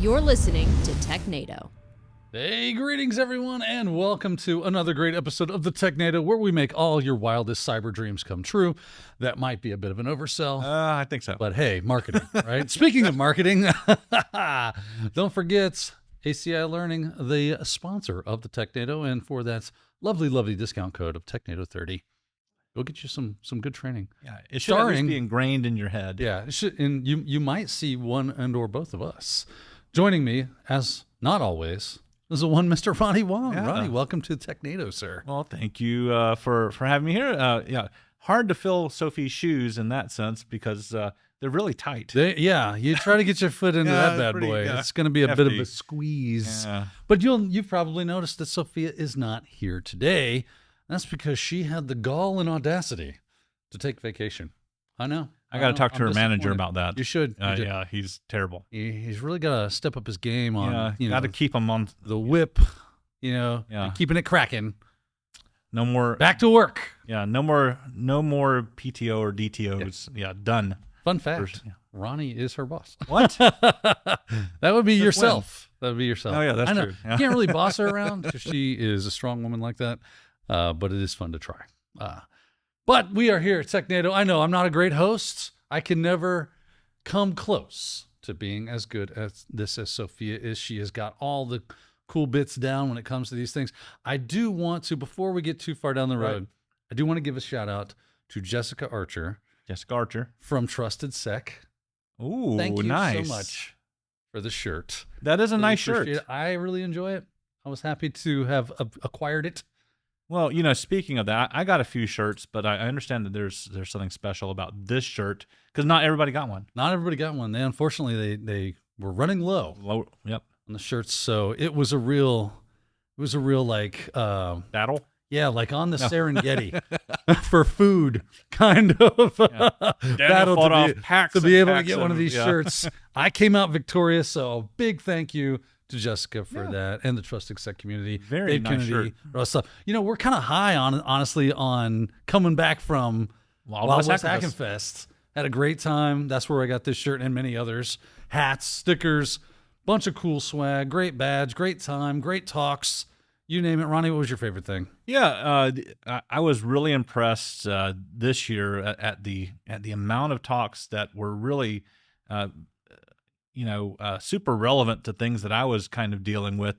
You're listening to Technado. Hey, greetings everyone, and welcome to another great episode of the Technado, where we make all your wildest cyber dreams come true. That might be a bit of an oversell. I think so. But hey, marketing, right? Speaking of marketing, don't forget ACI Learning, the sponsor of the Technado, and for that lovely, lovely discount code of Technado30, go get you some good training. Yeah, it should at least be ingrained in your head. Yeah, it should, and you might see one and or both of us. Joining me, as not always, is the one Mr. Ronnie Wong. Yeah. Ronnie, welcome to Technado, sir. Well, thank you for having me here. Yeah, hard to fill Sophie's shoes in that sense because they're really tight. You try to get your foot into that bad boy. It's going to be a bit of a squeeze. Yeah. But you've probably noticed that Sophia is not here today. That's because she had the gall and audacity to take vacation. I know. I got to talk to her manager about that. You should. Yeah, he's terrible. He's really got to step up his game on. Got to keep him on the whip. And keeping it cracking. No more. Back to work. Yeah, no more PTO or DTOs. Yeah, done. Fun fact: Ronnie is her boss. What? That would be yourself. That would be yourself. Oh yeah, that's true. You can't really boss her around because she is a strong woman like that. But it is fun to try. But we are here at Technado. I know I'm not a great host. I can never come close to being as good at this as Sophia is. She has got all the cool bits down when it comes to these things. I do want to, before we get too far down the road, I do want to give a shout out to Jessica Archer. From Trusted Sec. Ooh, thank you nice. so much for the shirt. That is a nice shirt. I really enjoy it. I was happy to have acquired it. Well, speaking of that, I got a few shirts, but I understand that there's something special about this shirt because not everybody got one. Not everybody got one. Unfortunately, they were running low. Yep. On the shirts, so it was a real like battle. Yeah, like on the Serengeti for food, kind of battle to be able to get one of these shirts. I came out victorious, so big thank you to Jessica for that and the Trusted Sec community. Very nice shirt. We're kind of high honestly on coming back from Wild West Hackin' Fest. Had a great time. That's where I got this shirt and many others. Hats, stickers, bunch of cool swag, great badge, great time, great talks. You name it. Ronnie, what was your favorite thing? Yeah, I was really impressed this year at the amount of talks that were really super relevant to things that I was kind of dealing with,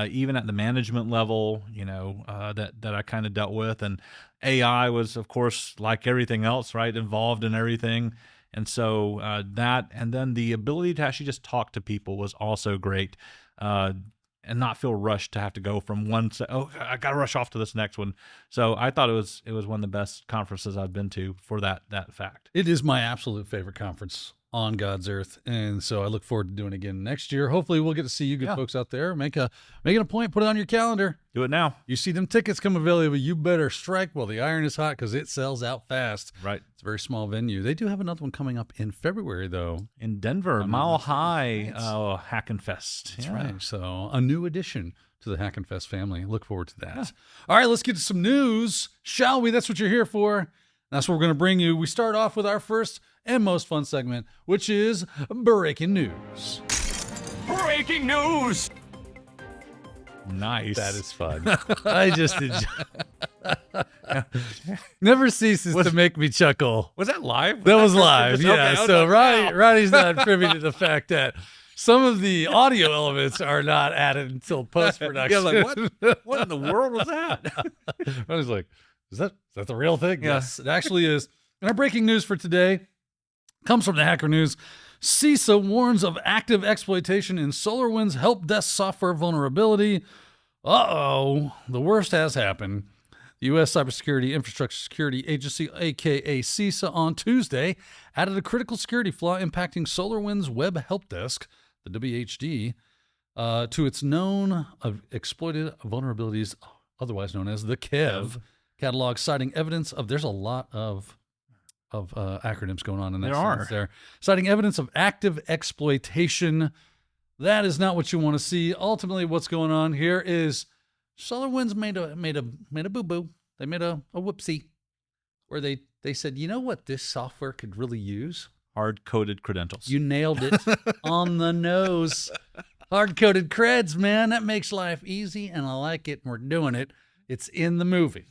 even at the management level, that I kind of dealt with. And AI was, of course, like everything else, right, involved in everything. And so that, and then the ability to actually just talk to people was also great, and not feel rushed to have to go from one. I got to rush off to this next one. So I thought it was one of the best conferences I've been to for that fact. It is my absolute favorite conference on God's earth, and so I look forward to doing it again next year. Hopefully we'll get to see you good folks out there. Make it a point, put it on your calendar. Do it now. You see them tickets come available, you better strike while the iron is hot because it sells out fast. Right. It's a very small venue. They do have another one coming up in February, though. In Denver, Mile High Hackin' Fest. That's right. So a new addition to the Hackin' Fest family. Look forward to that. Yeah. All right, let's get to some news, shall we? That's what you're here for. That's what we're going to bring you. We start off with our first and most fun segment, which is Breaking News. Breaking News! Nice. That is fun. I just enjoy never ceases to make me chuckle. Was that live? That was live, yeah. Okay, so Ronnie's not privy to the fact that some of the audio elements are not added until post-production. Yeah, like, what in the world was that? Ronnie's like, is that the real thing? Yeah. Yes, it actually is. And our breaking news for today comes from the Hacker News. CISA warns of active exploitation in SolarWinds help desk software vulnerability. Uh-oh, the worst has happened. The U.S. Cybersecurity Infrastructure Security Agency, a.k.a. CISA, on Tuesday added a critical security flaw impacting SolarWinds Web Help Desk, the WHD, to its known exploited vulnerabilities, otherwise known as the KEV catalog, citing evidence of, there's a lot of acronyms going on in that sentence there, citing evidence of active exploitation. That is not what you want to see. Ultimately, what's going on here is SolarWinds made a boo-boo. They made a whoopsie where they said, you know what this software could really use? hard-coded credentials. You nailed it on the nose. Hard-coded creds, man. That makes life easy, and I like it, and we're doing it. It's in the movie.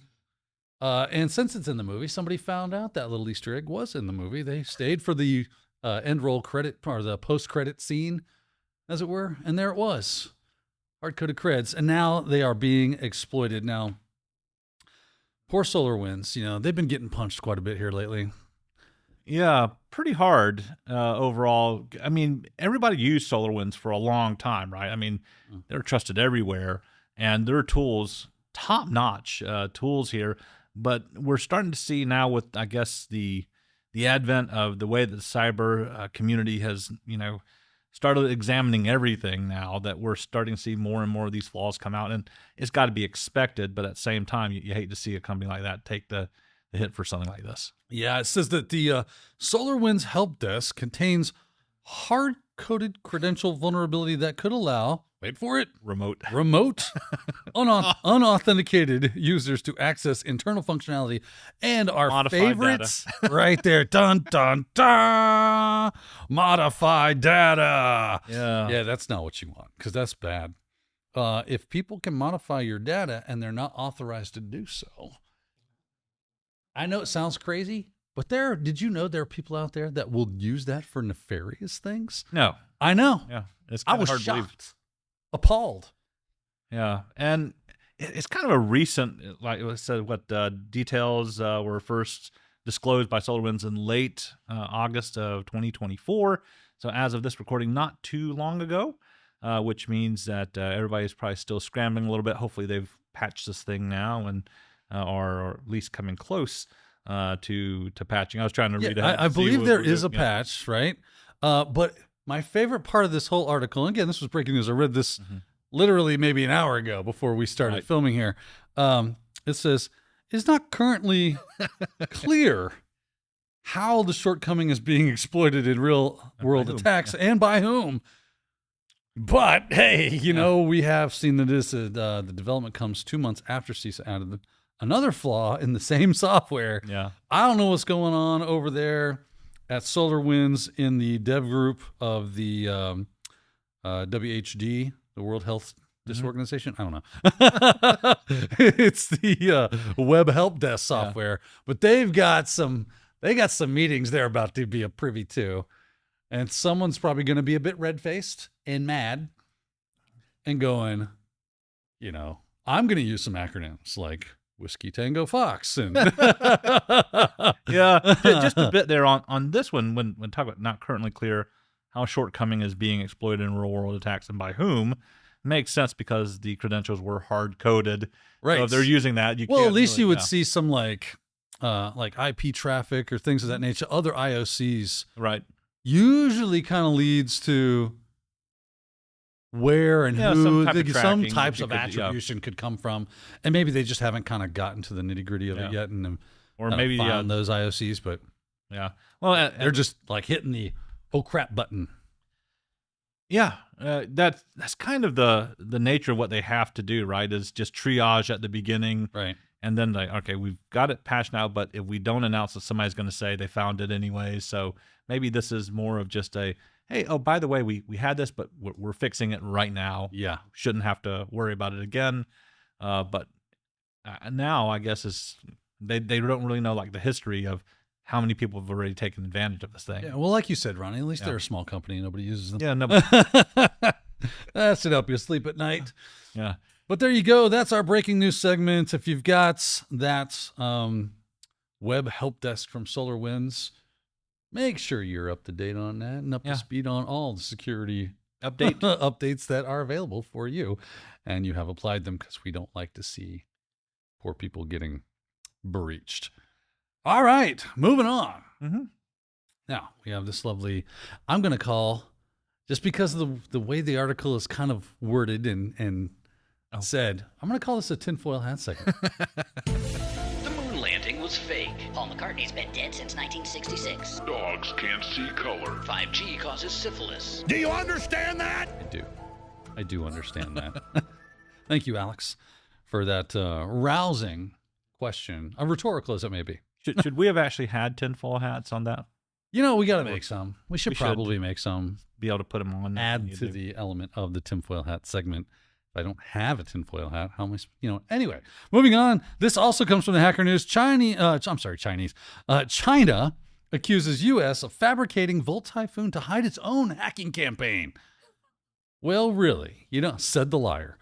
And since it's in the movie, somebody found out that little Easter egg was in the movie. They stayed for the end roll credit, or the post-credit scene, as it were, and there it was. Hard-coded creds, and now they are being exploited. Now, poor SolarWinds, they've been getting punched quite a bit here lately. Yeah, pretty hard overall. I mean, everybody used SolarWinds for a long time, right? I mean, they're trusted everywhere, and their tools, top-notch tools here. But we're starting to see now with, I guess, the advent of the way that the cyber community has, started examining everything now, that we're starting to see more and more of these flaws come out. And it's got to be expected, but at the same time, you hate to see a company like that take the hit for something like this. Yeah, it says that the SolarWinds help desk contains hard-coded credential vulnerability that could allow, wait for it, Remote unauthenticated users to access internal functionality and our Modified favorites right there. Dun, dun, dun. Modified data. Yeah, that's not what you want, because that's bad. If people can modify your data and they're not authorized to do so, I know it sounds crazy, but did you know there are people out there that will use that for nefarious things? No. I know. Yeah. It's I kind was of hard to believe. shocked. Appalled. Yeah. And it's kind of a recent, like I said, details were first disclosed by SolarWinds in late August of 2024. So as of this recording, not too long ago, which means that everybody's probably still scrambling a little bit. Hopefully they've patched this thing now and or at least coming close to patching. I was trying to read ahead. I believe there is a patch, right? But my favorite part of this whole article, and again, this was breaking news. I read this literally maybe an hour ago before we started filming here. It says, it's not currently clear how the shortcoming is being exploited in real world attacks and by whom. But hey, we have seen that the development comes 2 months after CISA added another flaw in the same software. Yeah. I don't know what's going on over there at SolarWinds in the dev group of the WHD, the World Health Organization. I don't know. It's the web help desk software, but they got some meetings they're about to be a privy to, and someone's probably going to be a bit red-faced and mad and going, I'm going to use some acronyms like Whiskey Tango Fox and yeah, just a bit there on this one when talk about not currently clear how shortcoming is being exploited in real world attacks and by whom. Makes sense because the credentials were hard coded. Right. So if they're using that, you at least you would see some like IP traffic or things of that nature. Other IOCs usually kind of leads to where and who some types of attribution could come from, and maybe they just haven't kind of gotten to the nitty gritty of it yet, and or maybe found those IOCs, but well, they're just like hitting the oh crap button. Yeah, that's kind of the nature of what they have to do, right? Is just triage at the beginning, right? And then okay, we've got it patched now, but if we don't announce it, somebody's going to say they found it anyway. So maybe this is more of just a, hey, oh, by the way, we had this, but we're fixing it right now. Yeah. Shouldn't have to worry about it again. But now I guess they don't really know like the history of how many people have already taken advantage of this thing. Yeah, well, like you said, Ronnie, at least they're a small company and nobody uses them. Yeah, no. That should help you sleep at night. Yeah. But there you go. That's our breaking news segment. If you've got that web help desk from SolarWinds, make sure you're up to date on that and up to speed on all the security updates that are available for you. And you have applied them because we don't like to see poor people getting breached. All right, moving on. Mm-hmm. Now, we have this lovely, I'm going to call, just because of the way the article is kind of worded and said, I'm going to call this a tinfoil hat segment. The moon landing was fake. Paul McCartney's been dead since 1966. Dogs can't see color. 5G causes syphilis. Do you understand that? I do understand that. Thank you, Alex, for that rousing question, rhetorical as it may be. Should we have actually had tinfoil hats on that? We got to make some. We should probably make some. Be able to put them on. Add to the element of the tinfoil hat segment. If I don't have a tinfoil hat, how am I? Anyway, moving on. This also comes from the Hacker News. China accuses U.S. of fabricating Volt Typhoon to hide its own hacking campaign. Well, really, said the liar.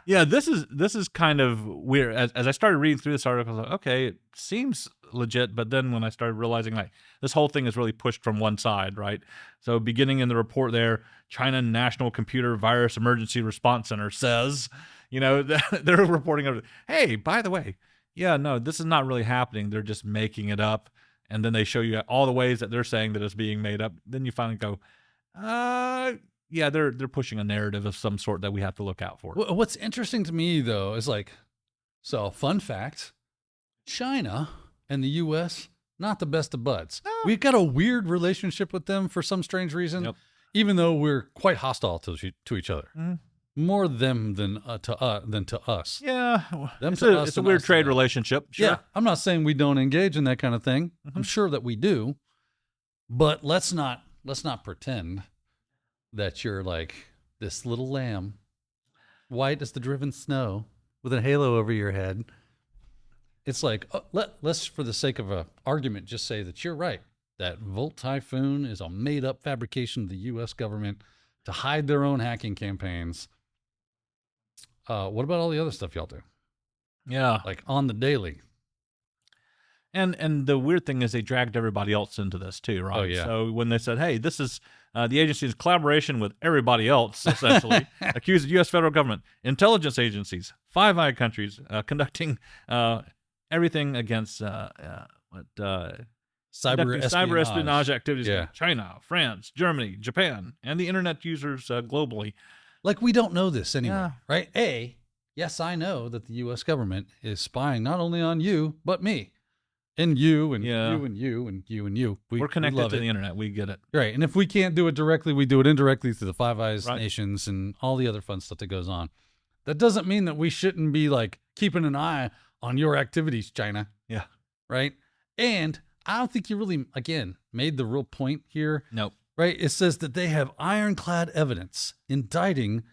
Yeah, this is kind of weird. As I started reading through this article, I was like, okay, it seems legit, but then when I started realizing like this whole thing is really pushed from one side, right? So beginning in the report there, China National Computer Virus Emergency Response Center says, they're reporting over, hey, by the way, yeah, no, this is not really happening. They're just making it up. And then they show you all the ways that they're saying that it's being made up. Then you finally go, yeah, they're pushing a narrative of some sort that we have to look out for. What's interesting to me, though, is fun fact, China and the U.S., not the best of buds. No. We've got a weird relationship with them for some strange reason, even though we're quite hostile to each other. Mm. More them than to us. Yeah, it's a weird trade relationship. Sure. Yeah, I'm not saying we don't engage in that kind of thing. Mm-hmm. I'm sure that we do, but let's not pretend that you're like this little lamb, white as the driven snow, with a halo over your head. It's like, let's, for the sake of an argument, just say that you're right, that Volt Typhoon is a made-up fabrication of the U.S. government to hide their own hacking campaigns. What about all the other stuff y'all do? Yeah. Like on the daily. And the weird thing is they dragged everybody else into this too, right? Oh, yeah. So when they said, hey, this is the agency's collaboration with everybody else, essentially, accused the U.S. federal government, intelligence agencies, Five Eyes countries, conducting everything against cyber espionage activities in China, France, Germany, Japan, and the internet users globally. Like we don't know this anyway, right? Yes, I know that the U.S. government is spying not only on you, but me. And you and you and you and you and you. We're connected to the internet. We get it. Right. And if we can't do it directly, we do it indirectly through the Five Eyes nations and all the other fun stuff that goes on. That doesn't mean that we shouldn't be like keeping an eye on your activities, China. Yeah. Right. And I don't think you really, again, made the real point here. Nope. Right. It says that they have ironclad evidence indicating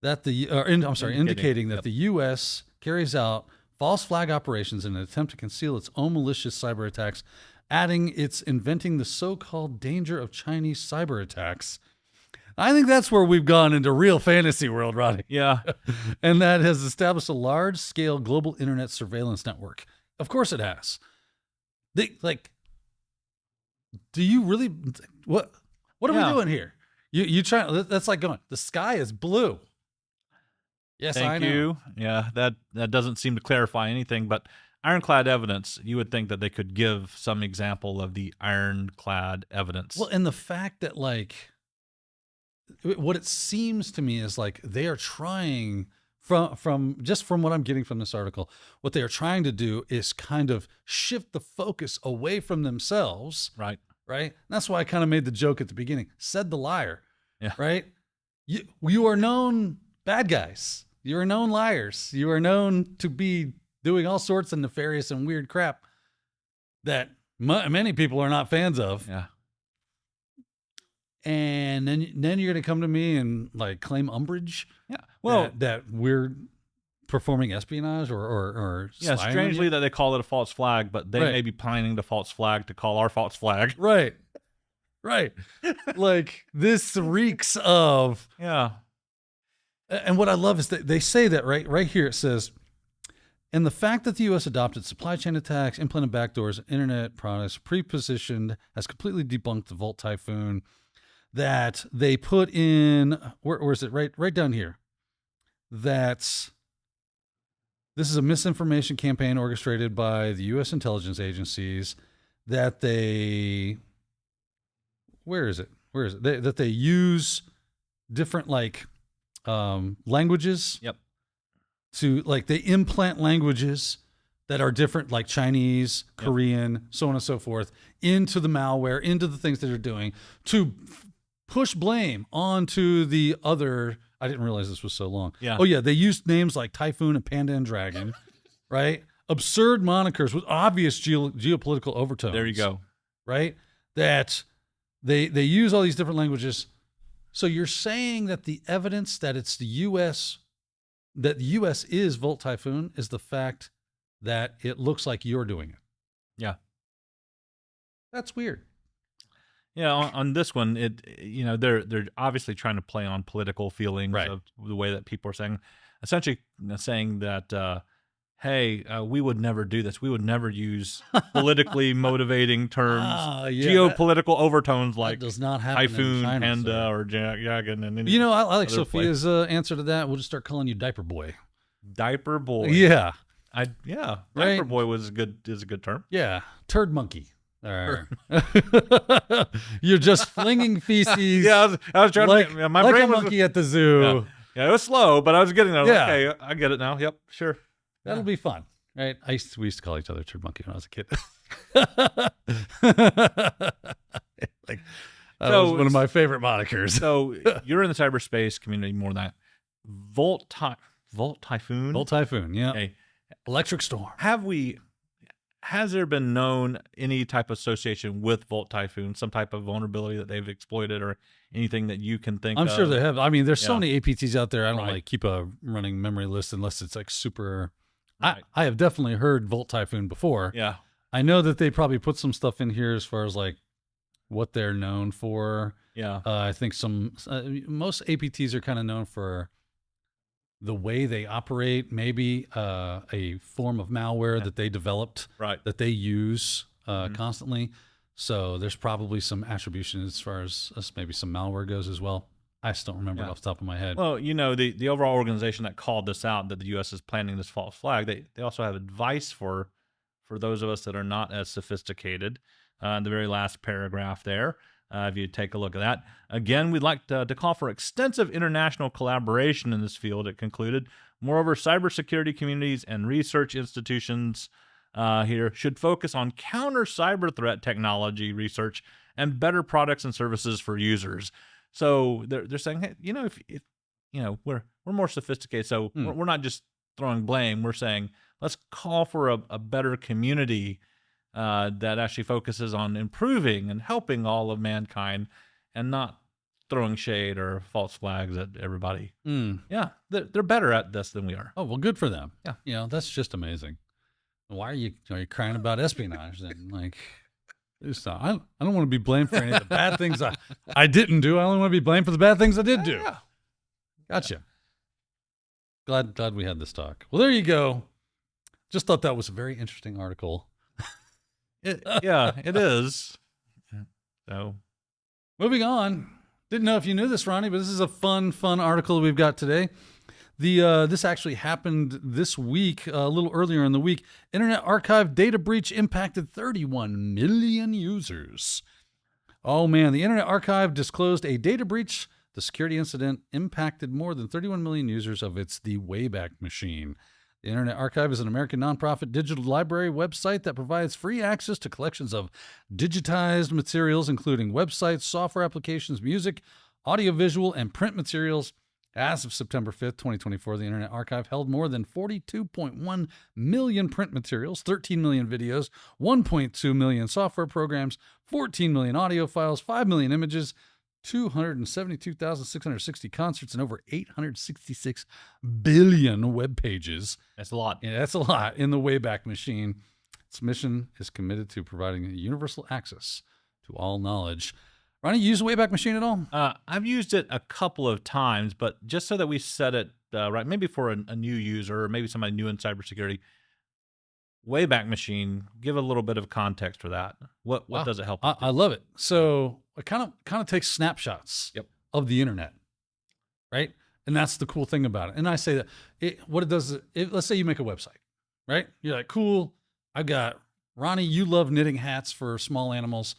that indicating that the U.S. carries out false flag operations in an attempt to conceal its own malicious cyber attacks, adding it's inventing the so-called danger of Chinese cyber attacks. I think that's where we've gone into real fantasy world, Ronnie. Yeah. And that has established a large-scale global internet surveillance network. Of course it has. Do you really, what are we doing here? You try, that's like going, the sky is blue. Yes, Thank you. Yeah, that doesn't seem to clarify anything, but ironclad evidence, you would think that they could give some example of the ironclad evidence. Well, and the fact that what it seems to me is like they are trying from what I'm getting from this article, what they are trying to do is kind of shift the focus away from themselves. Right. Right. And that's why I kind of made the joke at the beginning, said the liar. Yeah. Right. You are known bad guys. You are known liars. You are known to be doing all sorts of nefarious and weird crap that many people are not fans of. Yeah. And then you're going to come to me and like claim umbrage. Yeah. Well, that we're performing espionage or strangely that they call it a false flag, but they may be planning the false flag to call our false flag. Right. Right. Like this reeks of. Yeah. And what I love is that they say that right here, it says, and the fact that the U.S. adopted supply chain attacks, implemented backdoors, internet products, pre-positioned, has completely debunked the Volt Typhoon, that they put in, where is it? Right down here. That's, this is a misinformation campaign orchestrated by the U.S. intelligence agencies that they, where is it? That they use different languages. Yep. To they implant languages that are different, like Chinese, Korean, so on and so forth, into the malware, into the things that they're doing to push blame onto the other. I didn't realize this was so long. Yeah. Oh yeah. They used names like Typhoon and Panda and Dragon, right? Absurd monikers with obvious geopolitical overtones. There you go. right? That they use all these different languages. So you're saying that the evidence that it's the U.S., that the U.S. is Volt Typhoon is the fact that it looks like you're doing it. Yeah. That's weird. Yeah, on this one, they're obviously trying to play on political feelings Right. of the way that people are saying, essentially saying that, hey, we would never do this. We would never use politically motivating terms, geopolitical overtones like that does not happen in Typhoon, China, Panda, sir. or Jagan. And any You know, I like other Sophia's answer to that. We'll just start calling you Diaper Boy. Diaper boy. Yeah, Diaper Right. boy is a good term. yeah. Turd monkey. Or you're just flinging feces. Yeah, I was trying like, to get, my like brain a was monkey at the zoo. Yeah, it was slow, but I was getting there. Yeah. Okay, I get it now. Yep, sure. That'll be fun, right? We used to call each other Turd Monkey when I was a kid. Like that was one of my favorite monikers. So you're in the cyberspace community more than that. Volt Typhoon. Volt Typhoon, yeah. Okay. Electric storm. Has there been known any type of association with Volt Typhoon, some type of vulnerability that they've exploited, or anything that you can think of? I'm sure they have. I mean, there's so Yeah. many APTs out there. I don't Right. like keep a running memory list unless it's like super. Right. I have definitely heard Volt Typhoon before. Yeah. I know that they probably put some stuff in here as far as like what they're known for. Yeah. I think most APTs are kind of known for the way they operate, maybe a form of malware that they developed Right. that they use constantly. So there's probably some attribution as far as maybe some malware goes as well. I just don't remember it off the top of my head. Well, the overall organization that called this out, that the U.S. is planting this false flag, they also have advice for those of us that are not as sophisticated. In the very last paragraph there, if you take a look at that. Again, we'd like to call for extensive international collaboration in this field, it concluded. Moreover, cybersecurity communities and research institutions here should focus on counter cyber threat technology research and better products and services for users. So they're saying, hey, if we're more sophisticated, so we're not just throwing blame. We're saying let's call for a better community that actually focuses on improving and helping all of mankind, and not throwing shade or false flags at everybody. Yeah, they're better at this than we are. Oh, well, good for them. Yeah. That's just amazing. Why are you crying about espionage then? Like, I don't want to be blamed for any of the bad things I didn't do. I only want to be blamed for the bad things I did do. Yeah. Gotcha. Glad we had this talk. Well, there you go. Just thought that was a very interesting article. It is. So, moving on. Didn't know if you knew this, Ronnie, but this is a fun article we've got today. This actually happened this week, a little earlier in the week. Internet Archive data breach impacted 31 million users. Oh man, the Internet Archive disclosed a data breach. The security incident impacted more than 31 million users of the Wayback Machine. The Internet Archive is an American nonprofit digital library website that provides free access to collections of digitized materials, including websites, software applications, music, audiovisual, and print materials. As of September 5th, 2024, the Internet Archive held more than 42.1 million print materials, 13 million videos, 1.2 million software programs, 14 million audio files, 5 million images, 272,660 concerts, and over 866 billion web pages. that's a lot. Yeah, that's a lot in the Wayback Machine. Its mission is committed to providing universal access to all knowledge. Ronnie, you use the Wayback Machine at all? I've used it a couple of times, but just so that we set it right, maybe for a new user or maybe somebody new in cybersecurity, Wayback Machine, give a little bit of context for that. What does it help? I love it. So it kind of takes snapshots of the internet, right? And that's the cool thing about it. And I say that what it does, let's say you make a website, right? You're like, cool, I've got Ronnie, you love knitting hats for small animals.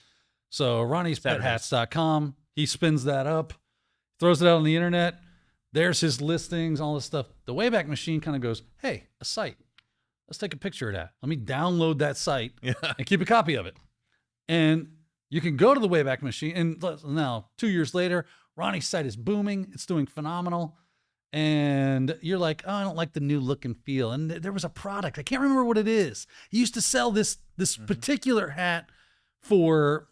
So Ronnie'sPetHats.com, he spins that up, throws it out on the internet. There's his listings, all this stuff. The Wayback Machine kind of goes, hey, a site. Let's take a picture of that. Let me download that site and keep a copy of it. And you can go to the Wayback Machine. And now, 2 years later, Ronnie's site is booming. It's doing phenomenal. And you're like, oh, I don't like the new look and feel. And there was a product. I can't remember what it is. He used to sell this particular hat for,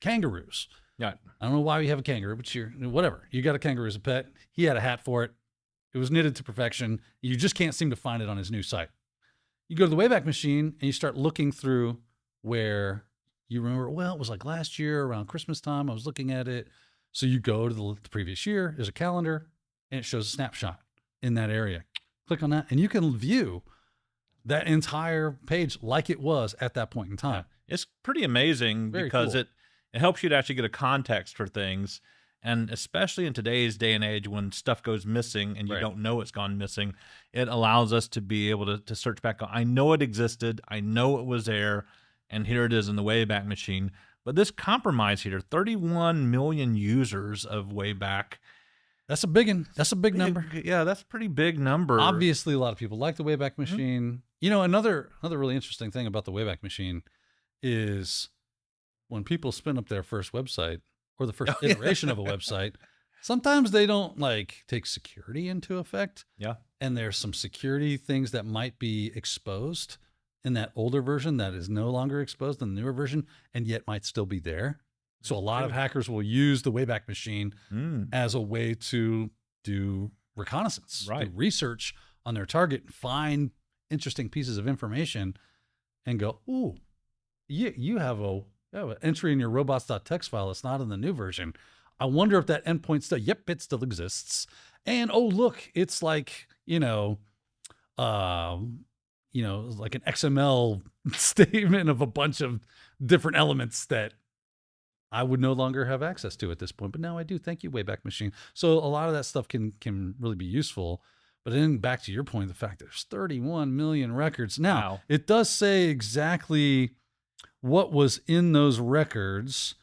kangaroos. Yeah. I don't know why you have a kangaroo, but whatever. You got a kangaroo as a pet. He had a hat for it. It was knitted to perfection. You just can't seem to find it on his new site. You go to the Wayback Machine and you start looking through where you remember, well, it was like last year around Christmas time. I was looking at it. So you go to the previous year. There's a calendar and it shows a snapshot in that area. Click on that and you can view that entire page like it was at that point in time. It's pretty amazing because cool. it helps you to actually get a context for things. And especially in today's day and age when stuff goes missing and you don't know it's gone missing, it allows us to be able to search back. I know it existed. I know it was there. And here it is in the Wayback Machine. But this compromise here, 31 million users of Wayback. That's a big one. That's a big number. Yeah, that's a pretty big number. Obviously, a lot of people like the Wayback Machine. Another really interesting thing about the Wayback Machine is when people spin up their first website or the first iteration of a website, sometimes they don't take security into effect. Yeah. And there's some security things that might be exposed in that older version that is no longer exposed in the newer version and yet might still be there. So a lot of hackers will use the Wayback Machine as a way to do reconnaissance, do research on their target, find interesting pieces of information and go, ooh, you have an entry in your robots.txt file. It's not in the new version. I wonder if that endpoint still, it still exists. And, oh, look, it's like, like an XML statement of a bunch of different elements that I would no longer have access to at this point. But now I do. Thank you, Wayback Machine. So a lot of that stuff can really be useful. But then back to your point, the fact that there's 31 million records. Now, it does say exactly what was in those records,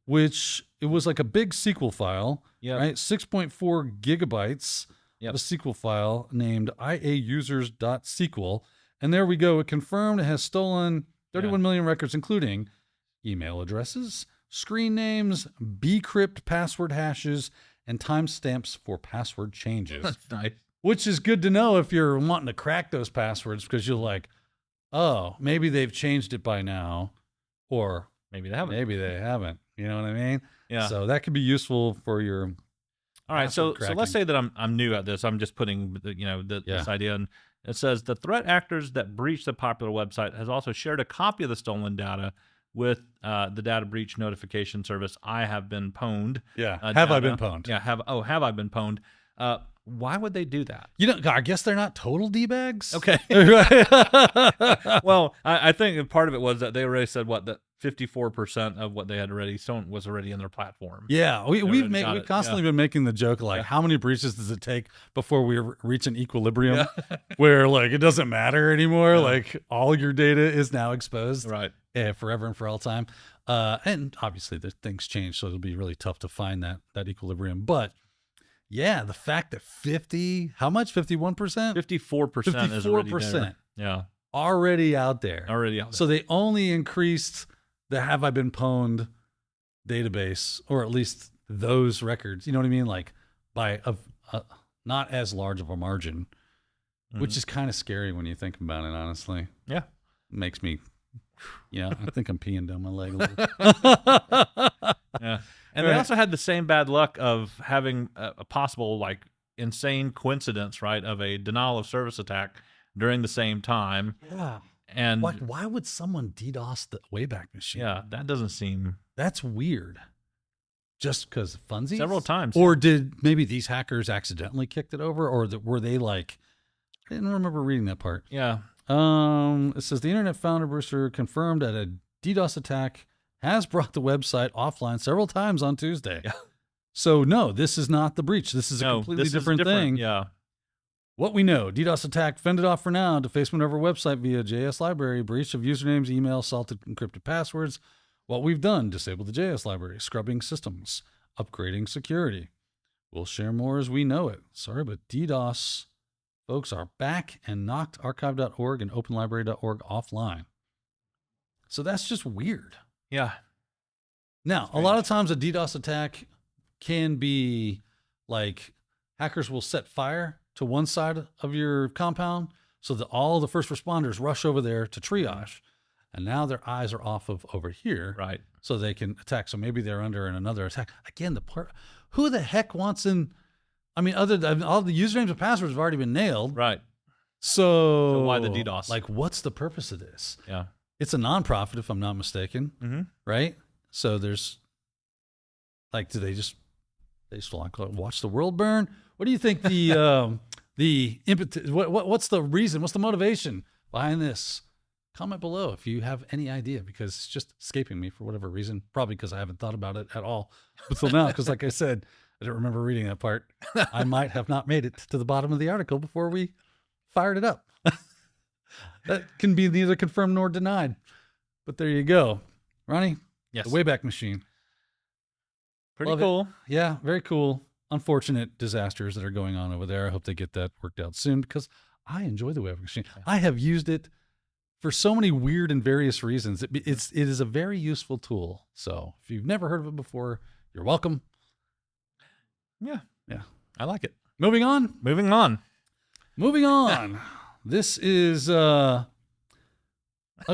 which it was like a big SQL file, right? 6.4 gigabytes of a SQL file named iausers.sql. And there we go. It confirmed it has stolen 31 million records, including email addresses, screen names, bcrypt password hashes, and timestamps for password changes. That's nice. Which is good to know if you're wanting to crack those passwords because you're like, oh, maybe they've changed it by now, or maybe they haven't. You know what I mean? Yeah. So that could be useful for your. All right. So let's say that I'm new at this. I'm just putting this idea in. It says the threat actors that breached the popular website has also shared a copy of the stolen data with the data breach notification service. I have been pwned. Yeah. Have I been pwned? Yeah. Have I been pwned? Why would they do that? I guess they're not total D-bags. Okay. Well, I think part of it was that they already said that 54% of what they had already stolen was already in their platform. Yeah, we've constantly been making the joke how many breaches does it take before we reach an equilibrium where it doesn't matter anymore? All your data is now exposed, right? Forever and for all time. And obviously, things change, so it'll be really tough to find that equilibrium. But yeah, the fact that 51%? 54% is already there. Yeah. Already out there. So they only increased the Have I Been Pwned database, or at least those records, you know what I mean? By not as large of a margin, which is kind of scary when you think about it, honestly. Yeah. It makes me, I think I'm peeing down my leg a little. Yeah. And they also had the same bad luck of having a possible insane coincidence, right, of a denial of service attack during the same time. Yeah. And why would someone DDoS the Wayback Machine? Yeah, that doesn't seem... That's weird. Just because of funsies? Several times. Or did maybe these hackers accidentally kicked it over? Or were they I didn't remember reading that part. Yeah. It says the internet founder Brewster confirmed that a DDoS attack has brought the website offline several times on Tuesday. Yeah. So no, this is not the breach. This is a completely different thing. Yeah. What we know, DDoS attack fended off for now. Defacement of our website via JS library, breach of usernames, email, salted encrypted passwords. What we've done, disabled the JS library, scrubbing systems, upgrading security. We'll share more as we know it. Sorry, but DDoS folks are back and knocked archive.org and openlibrary.org offline. So that's just weird. Yeah. Now, a lot of times a DDoS attack can be hackers will set fire to one side of your compound so that all the first responders rush over there to triage. and now their eyes are off of over here, Right. so they can attack. So maybe they're under in another attack. Again, who the heck wants in? I mean, other than all the usernames and passwords have already been nailed. Right. So why the DDoS? Like, what's the purpose of this? Yeah. It's a nonprofit, if I'm not mistaken, right? So there's like, do they just want to watch the world burn? What do you think the impetus? What's the reason? What's the motivation behind this? Comment below if you have any idea, because it's just escaping me for whatever reason. Probably because I haven't thought about it at all until now. Because like I said, I don't remember reading that part. I might have not made it to the bottom of the article before we fired it up. That can be neither confirmed nor denied. But there you go. Ronnie, Yes. the Wayback Machine. Pretty Love it. cool. Yeah, very cool. Unfortunate disasters that are going on over there. I hope they get that worked out soon, because I enjoy the Wayback Machine. I have used it for so many weird and various reasons. It is a very useful tool. So if you've never heard of it before, you're welcome. Yeah. Yeah. I like it. Moving on. Moving on. This is a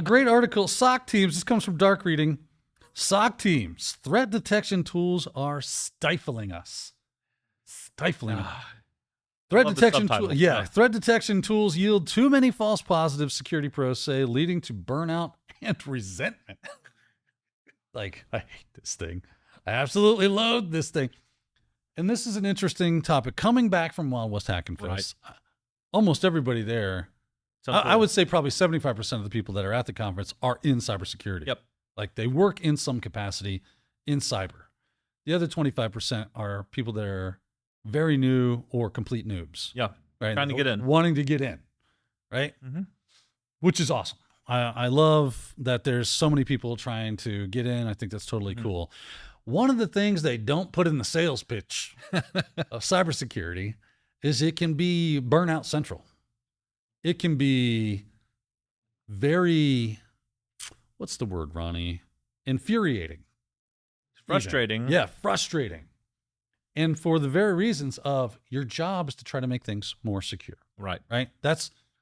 great article. SOC teams. This comes from Dark Reading. SOC teams. Threat detection tools are stifling us. Stifling us. Threat Love the detection subtitle. tools. Yeah. Threat detection tools yield too many false positives, security pros say, leading to burnout and resentment. Like, I hate this thing. I absolutely loathe this thing. And this is an interesting topic. Coming back from Wild West Hacking Fest, almost everybody there, I would say probably 75% of the people that are at the conference are in cybersecurity. Yep. Like, they work in some capacity in cyber. The other 25% are people that are very new or complete noobs. Yeah. Right? Trying to get in. Wanting to get in. Right? Which is awesome. I love that there's so many people trying to get in. I think that's totally cool. One of the things they don't put in the sales pitch of cybersecurity is it can be burnout central. It can be very, what's the word, Ronnie? Infuriating. Frustrating. Even. Yeah, frustrating. And for the very reasons of your job is to try to make things more secure. Right. Right?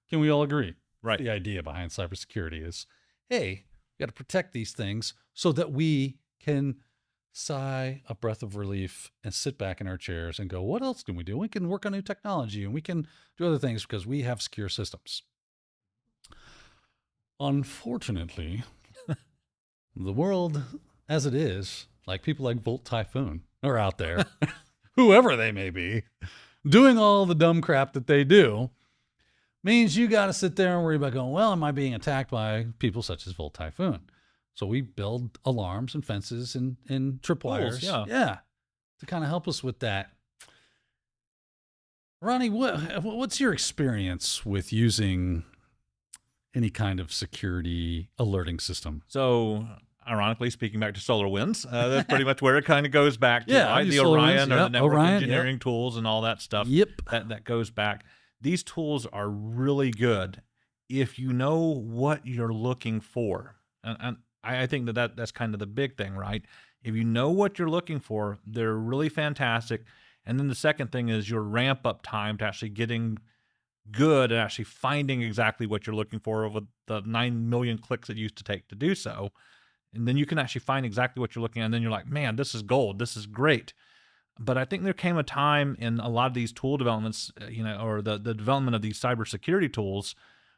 Can we all agree? Right. The idea behind cybersecurity is, hey, we got to protect these things so that we can sigh a breath of relief and sit back in our chairs and go, what else can we do? We can work on new technology and we can do other things because we have secure systems. Unfortunately, the world as it is, like people like Volt Typhoon are out there, whoever they may be, doing all the dumb crap that they do, means you got to sit there and worry about going, well, am I being attacked by people such as Volt Typhoon? So we build alarms and fences and tripwires. Yeah. To kind of help us with that. Ronnie, what's your experience with using any kind of security alerting system? So, ironically, speaking back to SolarWinds, that's pretty much where it kind of goes back to, Yeah, right? The Orion or the network engineering tools and all that stuff. Yep. That goes back. These tools are really good if you know what you're looking for. And I think that's kind of the big thing, right? If you know what you're looking for, they're really fantastic. And then the second thing is your ramp up time to actually getting good and actually finding exactly what you're looking for over the 9 million clicks it used to take to do so. And then you can actually find exactly what you're looking at. And then you're like, man, this is gold. This is great. But I think there came a time in a lot of these tool developments, or the development of these cybersecurity tools,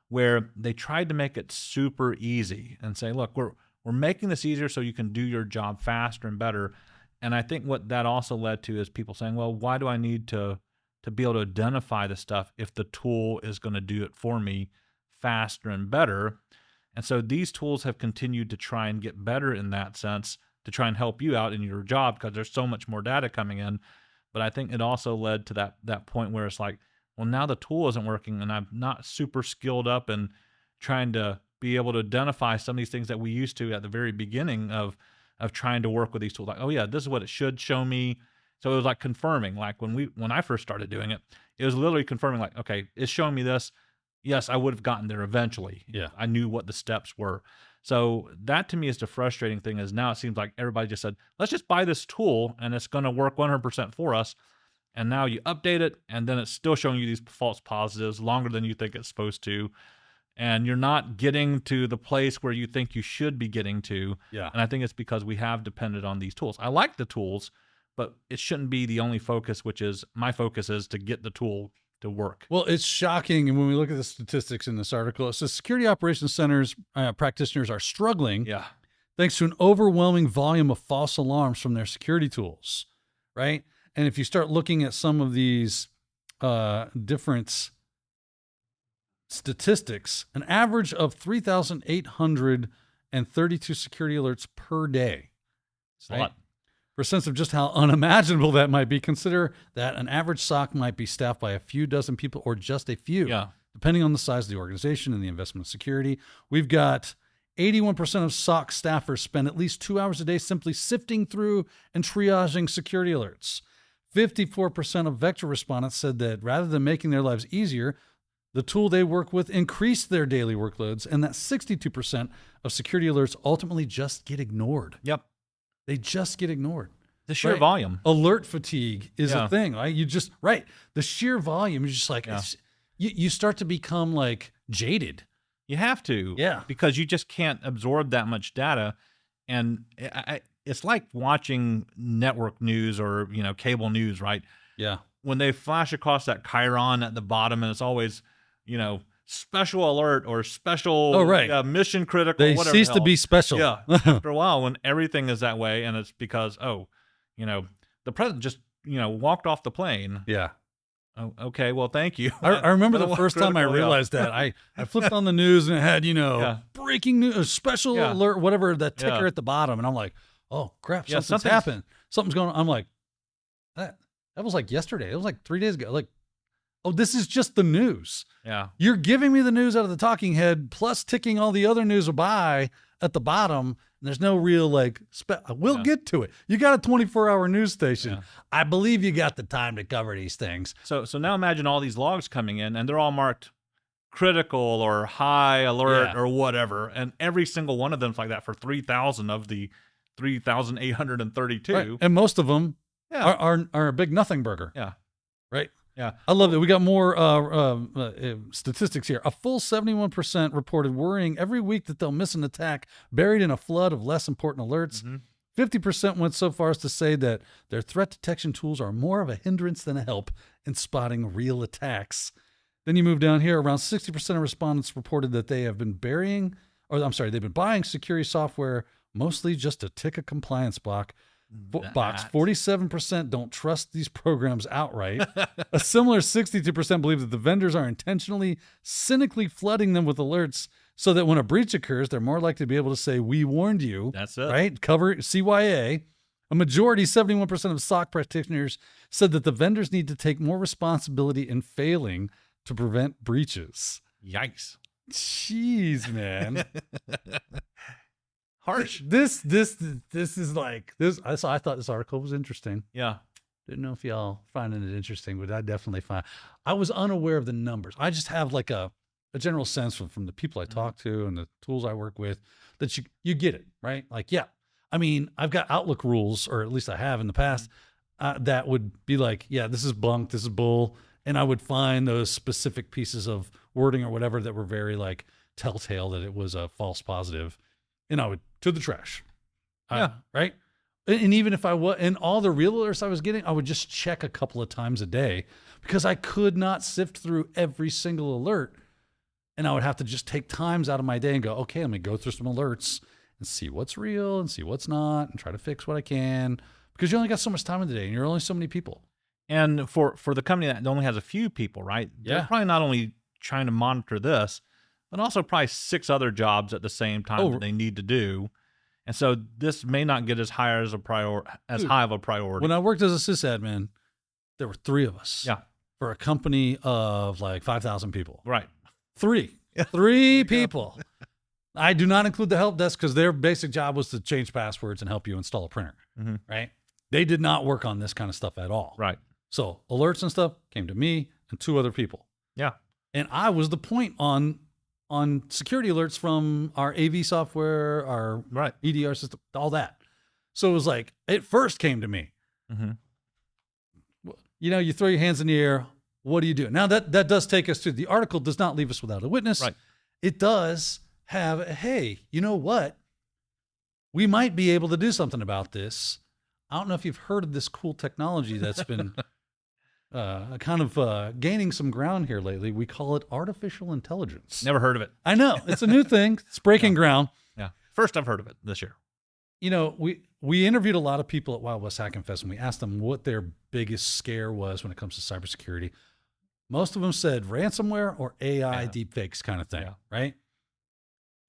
where they tried to make it super easy and say, look, we're making this easier so you can do your job faster and better. And I think what that also led to is people saying, well, why do I need to be able to identify the stuff if the tool is going to do it for me faster and better? And so these tools have continued to try and get better in that sense, to try and help you out in your job, because there's so much more data coming in. But I think it also led to that point where it's like, well, now the tool isn't working and I'm not super skilled up in trying to be able to identify some of these things that we used to at the very beginning of trying to work with these tools. Like, oh yeah, this is what it should show me. So it was like confirming, like when I first started doing it, it was literally confirming, like, okay, it's showing me this. Yes, I would have gotten there eventually. Yeah. I knew what the steps were. So that to me is the frustrating thing, is now it seems like everybody just said, let's just buy this tool and it's going to work 100% for us. And now you update it and then it's still showing you these false positives longer than you think it's supposed to. and you're not getting to the place where you think you should be getting to. Yeah. And I think it's because we have depended on these tools. I like the tools, but it shouldn't be the only focus, which is my focus is to get the tool to work. Well, it's shocking. And when we look at the statistics in this article, it says security operations centers practitioners are struggling Yeah. thanks to an overwhelming volume of false alarms from their security tools, right? And if you start looking at some of these different statistics, an average of 3,832 security alerts per day. It's a lot. For a sense of just how unimaginable that might be, consider that an average SOC might be staffed by a few dozen people or just a few, Yeah. depending on the size of the organization and the investment in security. We've got 81% of SOC staffers spend at least 2 hours a day simply sifting through and triaging security alerts. 54% of Vector respondents said that rather than making their lives easier, the tool they work with increased their daily workloads, and that 62% of security alerts ultimately just get ignored. Yep. They just get ignored. The sheer Right. volume. Alert fatigue is Yeah. a thing, right? The sheer volume is just like, Yeah. you start to become like jaded. You have to. Yeah. Because you just can't absorb that much data. And it's like watching network news or, cable news, right? Yeah. When they flash across that chyron at the bottom and it's always, special alert or special mission critical, They whatever. cease to be special. Yeah. After a while, when everything is that way and it's because, the president just, walked off the plane. Yeah. Oh, okay. Well, thank you. I remember the Otherwise, first time I critical, yeah. realized that. I flipped on the news and it had, Yeah. breaking news, special Yeah. alert, whatever, that ticker Yeah. at the bottom. And I'm like, oh, crap, Yeah, something's happened. Something's going on. I'm like, that was like yesterday. It was like 3 days ago. Like, oh, this is just the news. Yeah. You're giving me the news out of the talking head plus ticking all the other news by at the bottom. And there's no real we'll get to it. You got a 24-hour news station. Yeah. I believe you got the time to cover these things. So now imagine all these logs coming in and they're all marked critical or high alert Yeah. or whatever. And every single one of them's like that for 3,000 of the 3,832. Right. And most of them Yeah. are a big nothing burger. Yeah. Right. Yeah. I love that. We got more statistics here. A full 71% reported worrying every week that they'll miss an attack buried in a flood of less important alerts. 50% went so far as to say that their threat detection tools are more of a hindrance than a help in spotting real attacks. Then you move down here. Around 60% of respondents reported that they have been they've been buying security software mostly just to tick a compliance box. 47% don't trust these programs outright. A similar 62% believe that the vendors are intentionally, cynically flooding them with alerts so that when a breach occurs, they're more likely to be able to say, "We warned you." That's it. Right? Cover CYA. A majority, 71% of SOC practitioners said that the vendors need to take more responsibility in failing to prevent breaches. Yikes. Jeez, man. Harsh. This is like this. I thought this article was interesting. Yeah. Didn't know if y'all finding it interesting, but I definitely find. I was unaware of the numbers. I just have like a general sense from the people I talk to and the tools I work with that you get it, right? Like, yeah. I mean, I've got Outlook rules, or at least I have in the past, that would be like, yeah, this is bunk, this is bull, and I would find those specific pieces of wording or whatever that were very like telltale that it was a false positive, and I would to the trash. Yeah. Right. And even if and all the real alerts I was getting, I would just check a couple of times a day because I could not sift through every single alert. And I would have to just take times out of my day and go, okay, let me go through some alerts and see what's real and see what's not and try to fix what I can, because you only got so much time in the day and you're only so many people. And for the company that only has a few people, right? Yeah. They're probably not only trying to monitor this, but also probably 6 other jobs at the same time that they need to do. And so this may not get as high as high of a priority. When I worked as a sysadmin, there were 3 of us. Yeah. For a company of like 5,000 people. Right. 3 people. I do not include the help desk because their basic job was to change passwords and help you install a printer. Right. They did not work on this kind of stuff at all. Right. So alerts and stuff came to me and 2 other people. Yeah. And I was the point on security alerts from our AV software, our EDR system, all that. So it was like, it first came to me. You throw your hands in the air. What do you do? Now that does take us to the article does not leave us without a witness. Right. it does have a, hey, you know what? We might be able to do something about this. I don't know if you've heard of this cool technology that's been gaining some ground here lately. We call it artificial intelligence. Never heard of it. I know. It's a new thing. It's breaking ground. Yeah. First I've heard of it this year. You know, we interviewed a lot of people at Wild West Hacking Fest, and we asked them what their biggest scare was when it comes to cybersecurity. Most of them said ransomware or AI deepfakes kind of thing, right?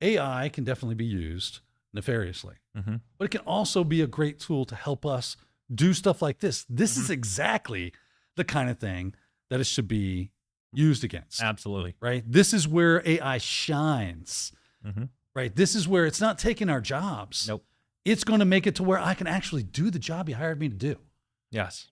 AI can definitely be used nefariously, but it can also be a great tool to help us do stuff like this. This is exactly the kind of thing that it should be used against. Absolutely. Right? This is where AI shines, right? This is where it's not taking our jobs. Nope. It's going to make it to where I can actually do the job you hired me to do. Yes.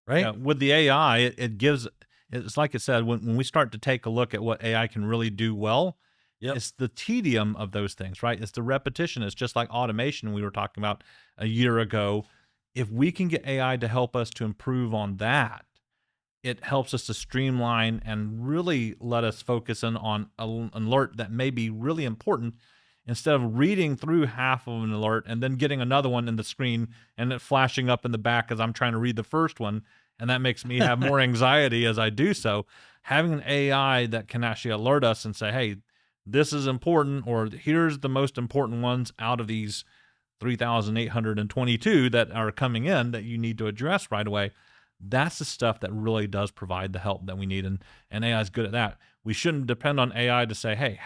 Right? Yeah, with the AI, it gives, it's like it said, when we start to take a look at what AI can really do well, it's the tedium of those things, right? It's the repetition. It's just like automation we were talking about a year ago. If we can get AI to help us to improve on that, it helps us to streamline and really let us focus in on an alert that may be really important, instead of reading through half of an alert and then getting another one in the screen and it flashing up in the back as I'm trying to read the first one. And that makes me have more anxiety as I do so. Having an AI that can actually alert us and say, hey, this is important, or here's the most important ones out of these 3,822 that are coming in that you need to address right away. That's the stuff that really does provide the help that we need. And AI is good at that. We shouldn't depend on AI to say, hey,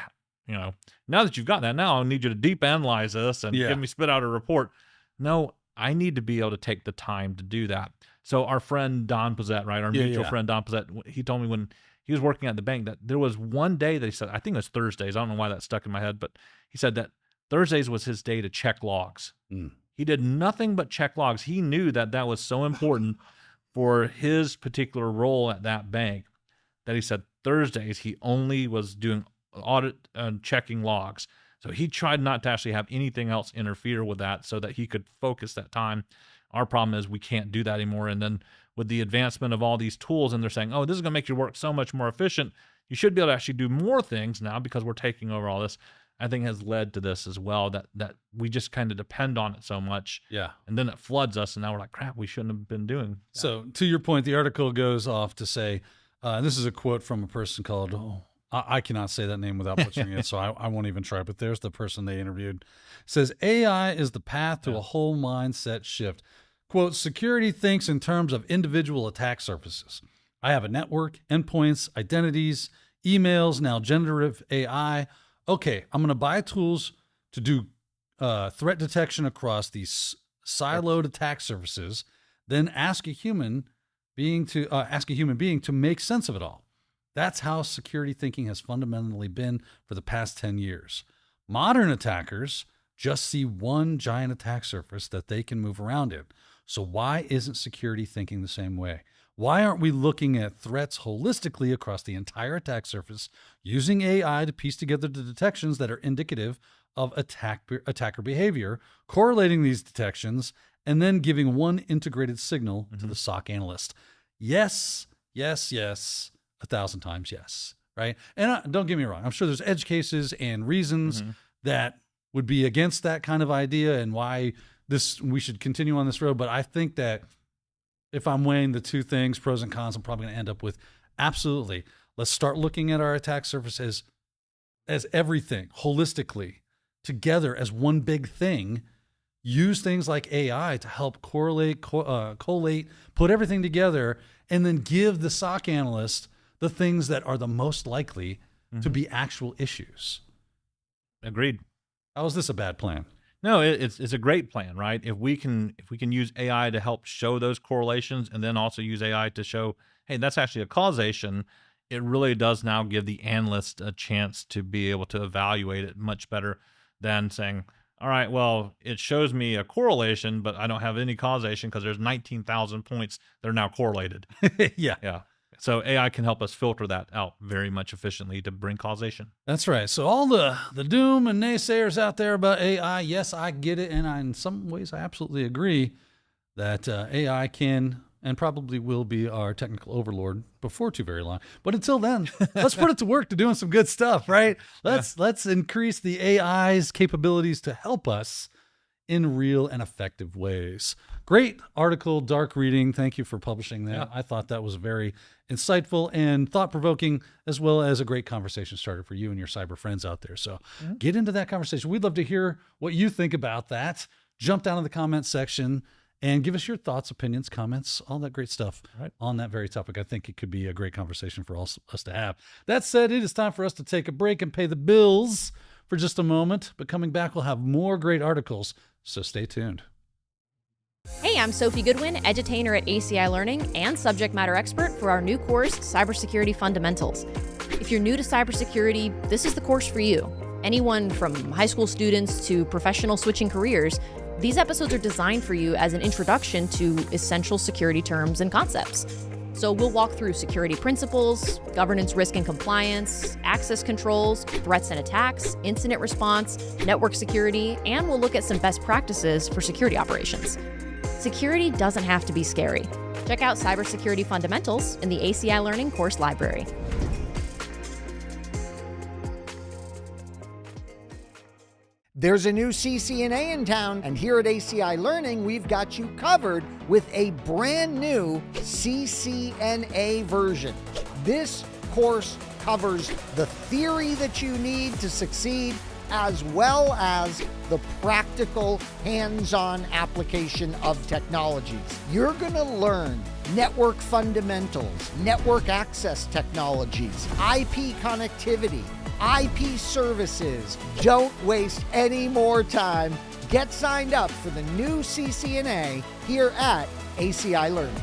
you know, now that you've got that, now I need you to deep analyze this and give me spit out a report. No, I need to be able to take the time to do that. So our friend Don Pizzette, right? Our mutual friend Don Pizzette, he told me when he was working at the bank that there was one day that he said, I think it was Thursdays. I don't know why that stuck in my head, but he said that Thursdays was his day to check logs. He did nothing but check logs. He knew that that was so important for his particular role at that bank that he said Thursdays he only was doing audit and checking logs. So he tried not to actually have anything else interfere with that so that he could focus that time. Our problem is we can't do that anymore. And then with the advancement of all these tools, and they're saying, oh, this is going to make your work so much more efficient, you should be able to actually do more things now because we're taking over all this. I think has led to this as well, that we just kind of depend on it so much. Yeah. And then it floods us, and now we're like, crap, we shouldn't have been doing that. So to your point, the article goes off to say, this is a quote from a person called, I cannot say that name without butchering it, so I won't even try, but there's the person they interviewed. It says, AI is the path to a whole mindset shift. Quote, security thinks in terms of individual attack surfaces. I have a network, endpoints, identities, emails, now generative AI. Okay, I'm going to buy tools to do threat detection across these siloed attack surfaces, then ask a human being to make sense of it all. That's how security thinking has fundamentally been for the past 10 years. Modern attackers just see one giant attack surface that they can move around in. So why isn't security thinking the same way? Why aren't we looking at threats holistically across the entire attack surface, using AI to piece together the detections that are indicative of attacker behavior, correlating these detections, and then giving one integrated signal to the SOC analyst? Yes, yes, yes, 1,000 times yes, right? And don't get me wrong, I'm sure there's edge cases and reasons that would be against that kind of idea and why we should continue on this road. But I think that if I'm weighing the two things, pros and cons, I'm probably going to end up with absolutely. Let's start looking at our attack surface as everything holistically together as one big thing. Use things like AI to help correlate, collate, put everything together, and then give the SOC analyst the things that are the most likely to be actual issues. Agreed. How is this a bad plan? No, it's a great plan, right? If we can use AI to help show those correlations, and then also use AI to show, hey, that's actually a causation, it really does now give the analyst a chance to be able to evaluate it much better than saying, all right, well, it shows me a correlation, but I don't have any causation because there's 19,000 points that are now correlated. Yeah. So AI can help us filter that out very much efficiently to bring causation. That's right. So all the doom and naysayers out there about AI, yes, I get it. And in some ways, I absolutely agree that AI can and probably will be our technical overlord before too very long. But until then, let's put it to work to doing some good stuff, right? Let's increase the AI's capabilities to help us in real and effective ways. Great article, dark reading. Thank you for publishing that. Yeah. I thought that was very insightful and thought-provoking, as well as a great conversation starter for you and your cyber friends out there. So get into that conversation. We'd love to hear what you think about that. Jump down in the comments section and give us your thoughts, opinions, comments, all that great stuff on that very topic. I think it could be a great conversation for us to have. That said, it is time for us to take a break and pay the bills for just a moment. But coming back, we'll have more great articles, so stay tuned. Hey, I'm Sophie Goodwin, edutainer at ACI Learning and subject matter expert for our new course, Cybersecurity Fundamentals. If you're new to cybersecurity, this is the course for you. Anyone from high school students to professional switching careers, these episodes are designed for you as an introduction to essential security terms and concepts. So we'll walk through security principles, governance, risk and compliance, access controls, threats and attacks, incident response, network security, and we'll look at some best practices for security operations. Security doesn't have to be scary. Check out Cybersecurity Fundamentals in the ACI Learning course library. There's a new CCNA in town, and here at ACI Learning, we've got you covered with a brand new CCNA version. This course covers the theory that you need to succeed, as well as the practical hands-on application of technologies. You're going to learn network fundamentals, network access technologies, IP connectivity, IP services. Don't waste any more time. Get signed up for the new CCNA here at ACI Learning.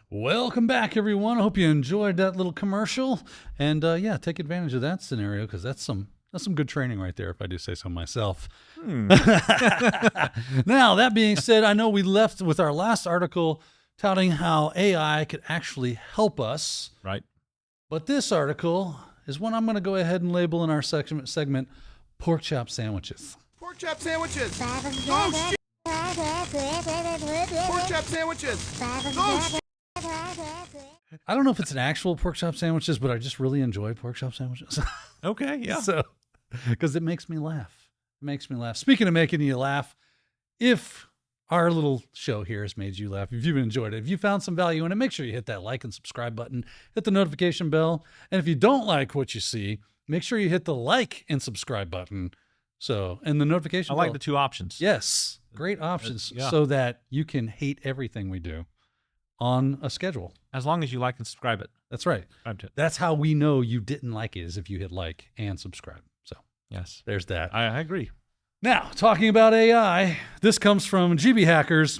Welcome back, everyone. I hope you enjoyed that little commercial. And yeah, take advantage of that scenario, because that's some good training right there, if I do say so myself. Now, that being said, I know we left with our last article touting how AI could actually help us. Right. But this article is one I'm going to go ahead and label in our segment Porkchop Sandwiches. Porkchop sandwiches. Oh, shit. Porkchop sandwiches. Oh, shit. I don't know if it's an actual pork chop sandwiches, but I just really enjoy pork chop sandwiches. Okay. Yeah. So, because it makes me laugh. It makes me laugh. Speaking of making you laugh, if our little show here has made you laugh, if you've enjoyed it, if you found some value in it, make sure you hit that like and subscribe button, hit the notification bell. And if you don't like what you see, make sure you hit the like and subscribe button. So, and the notification I like bell. the two options. Yes. Great options yeah. so that you can hate everything we do on a schedule. As long as you like and subscribe it. That's right. Subscribe to it. That's how we know you didn't like it, is if you hit like and subscribe. So Yes. there's that. I agree. Now, talking about AI, this comes from GB Hackers.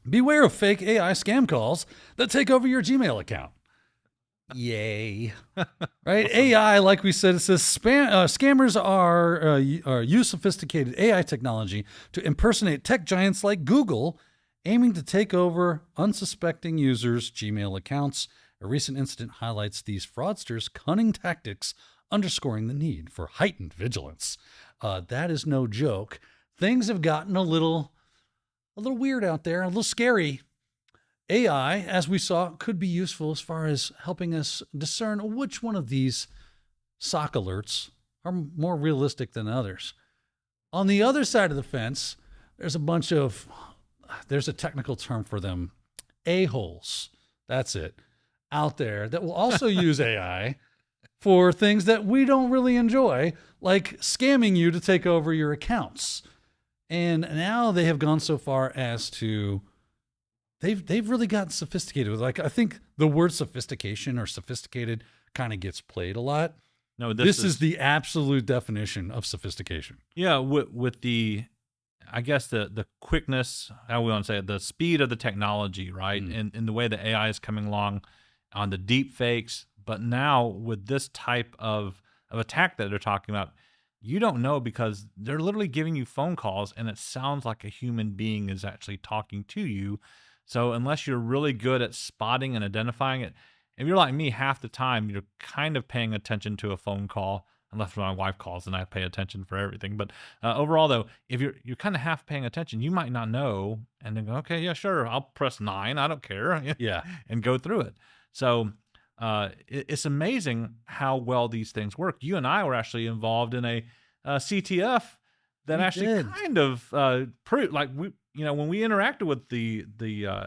Beware of fake AI scam calls that take over your Gmail account. Yay. Right? Awesome. AI, like we said, it says scammers are use sophisticated AI technology to impersonate tech giants like Google, aiming to take over unsuspecting users' Gmail accounts. A recent incident highlights these fraudsters' cunning tactics, underscoring the need for heightened vigilance. That is no joke. Things have gotten a little weird out there, a little scary. AI, as we saw, could be useful as far as helping us discern which one of these SOC alerts are more realistic than others. On the other side of the fence, there's a technical term for them, a-holes. That's it. Out there that will also use AI for things that we don't really enjoy, like scamming you to take over your accounts. And now they have gone so far as to they've really gotten sophisticated with, like, I think the word sophistication or sophisticated kind of gets played a lot. No, this is the absolute definition of sophistication. Yeah, with the, I guess the quickness, how we want to say it, the speed of the technology, right? And the way the AI is coming along on the deep fakes. But now with this type of attack that they're talking about, you don't know, because they're literally giving you phone calls and it sounds like a human being is actually talking to you. So unless you're really good at spotting and identifying it, if you're like me, half the time you're kind of paying attention to a phone call unless my wife calls and I pay attention for everything. But overall, though, if you're kind of half paying attention, you might not know, and then go, okay, yeah, sure, I'll press 9. I don't care. Yeah. And go through it. So it's amazing how well these things work. You and I were actually involved in a CTF that actually kind of proved, like, when we interacted with the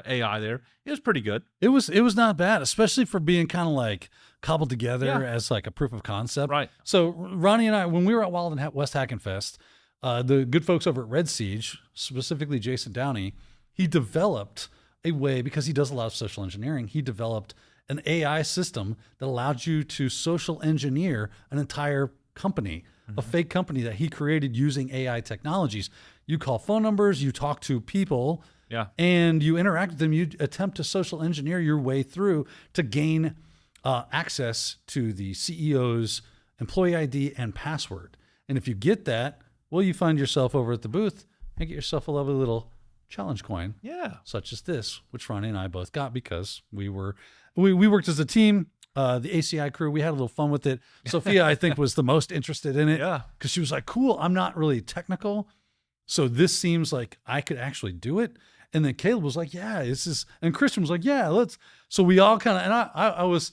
AI there, it was pretty good. It was not bad, especially for being kind of like cobbled together as like a proof of concept. Right. So Ronnie and I, when we were at Wild and West Hackenfest, the good folks over at Red Siege, specifically Jason Downey, he developed a way, because he does a lot of social engineering, he developed an AI system that allowed you to social engineer an entire company, a fake company that he created using AI technologies. You call phone numbers, you talk to people, and you interact with them. You attempt to social engineer your way through to gain access to the CEO's employee ID and password. And if you get that, well, you find yourself over at the booth and get yourself a lovely little challenge coin, such as this, which Ronnie and I both got because we worked as a team. The ACI crew, we had a little fun with it. Sophia, I think, was the most interested in it because she was like, cool, I'm not really technical, so this seems like I could actually do it. And then Caleb was like, yeah, this is, and Christian was like, yeah, let's. So we all kind of, and I was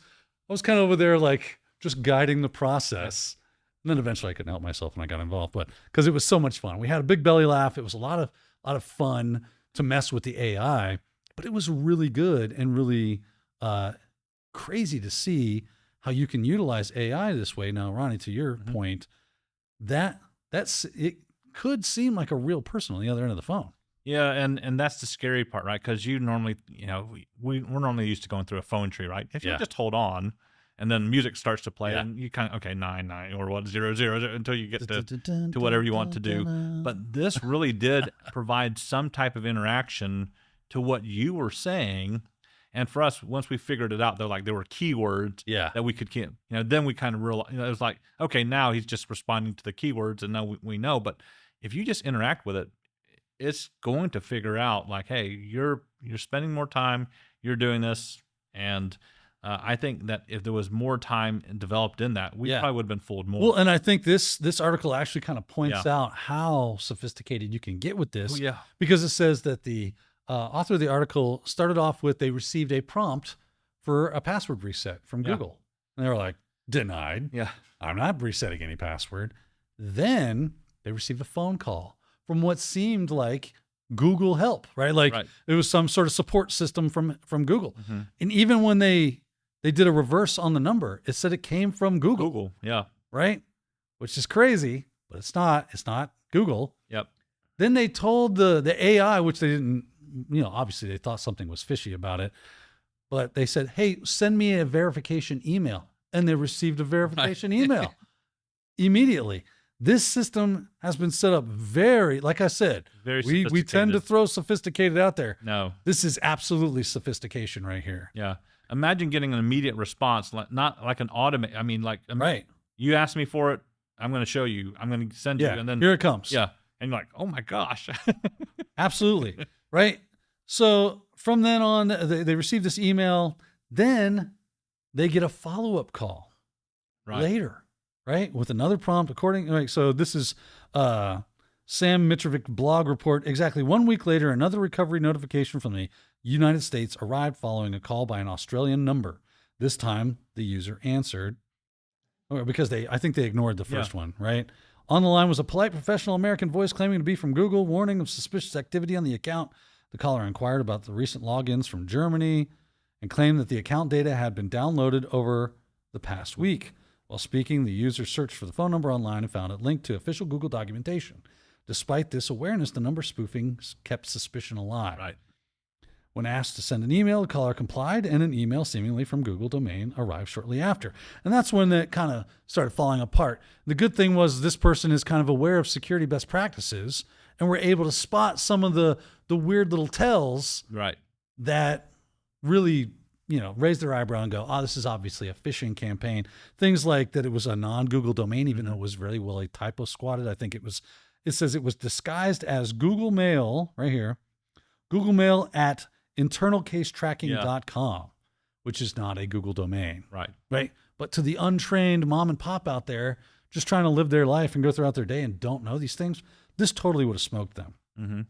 kind of over there like just guiding the process. And then eventually I couldn't help myself and I got involved, but because it was so much fun. We had a big belly laugh. It was a lot of fun to mess with the AI, but it was really good and really crazy to see how you can utilize AI this way. Now, Ronnie, to your point, that's it could seem like a real person on the other end of the phone. Yeah, and that's the scary part, right? Because you normally, we're normally used to going through a phone tree, right? If you just hold on, and then music starts to play, and you kind of, okay, 9 or what, 0 0 until you get to whatever you want to do. But this really did provide some type of interaction to what you were saying. And for us, once we figured it out, there were keywords that we could, then we kind of realized, it was like, okay, now he's just responding to the keywords, and now we know. But if you just interact with it, it's going to figure out like, hey, you're spending more time, you're doing this, and I think that if there was more time developed in that, we probably would have been fooled more. Well, and I think this article actually kind of points out how sophisticated you can get with this. Because it says that the author of the article started off with, they received a prompt for a password reset from Google. And they were like, denied. I'm not resetting any password. Then they received a phone call from what seemed like Google help, right? Like it was some sort of support system from Google. And even when they did a reverse on the number, it said it came from Google. Right? Which is crazy, but it's not Google. Then they told the AI, which they didn't, obviously they thought something was fishy about it, but they said, hey, send me a verification email. And they received a verification email immediately. This system has been set up very, like I said, we tend to throw sophisticated out there. No. This is absolutely sophistication right here. Imagine getting an immediate response, not like an automate. I mean, like, you asked me for it, I'm going to show you. I'm going to send you. And then here it comes. And you're like, oh my gosh. Absolutely. Right. So from then on, they receive this email. Then they get a follow-up call later, right? With another prompt so this is Sam Mitrovic blog report. Exactly 1 week later, another recovery notification from the United States arrived following a call by an Australian number. This time the user answered because I think they ignored the first one, right? On the line was a polite professional American voice claiming to be from Google, warning of suspicious activity on the account. The caller inquired about the recent logins from Germany and claimed that the account data had been downloaded over the past week. While speaking, the user searched for the phone number online and found it linked to official Google documentation. Despite this awareness, the number spoofing kept suspicion alive. When asked to send an email, the caller complied, and an email seemingly from Google domain arrived shortly after. And that's when it kind of started falling apart. The good thing was this person is kind of aware of security best practices, and we're able to spot some of the weird little tells that really, raise their eyebrow and go, this is obviously a phishing campaign. Things like that it was a non-Google domain, even though it was very well typo squatted. I think it says it was disguised as Google Mail, right here, Google Mail at internalcasetracking.com, which is not a Google domain. Right. But to the untrained mom and pop out there, just trying to live their life and go throughout their day and don't know these things, this totally would have smoked them. Mm-hmm.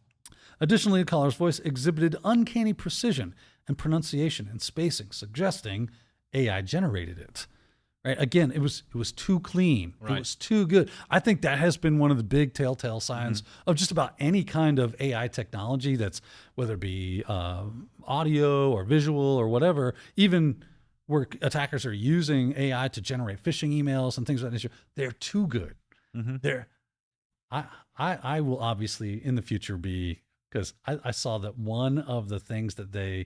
Additionally, the caller's voice exhibited uncanny precision and pronunciation and spacing, suggesting AI generated it. Right? Again, it was too clean. Right. It was too good. I think that has been one of the big telltale signs of just about any kind of AI technology that's, whether it be audio or visual or whatever, even where attackers are using AI to generate phishing emails and things of that nature. They're too good. I will obviously in the future be, because I saw that one of the things that they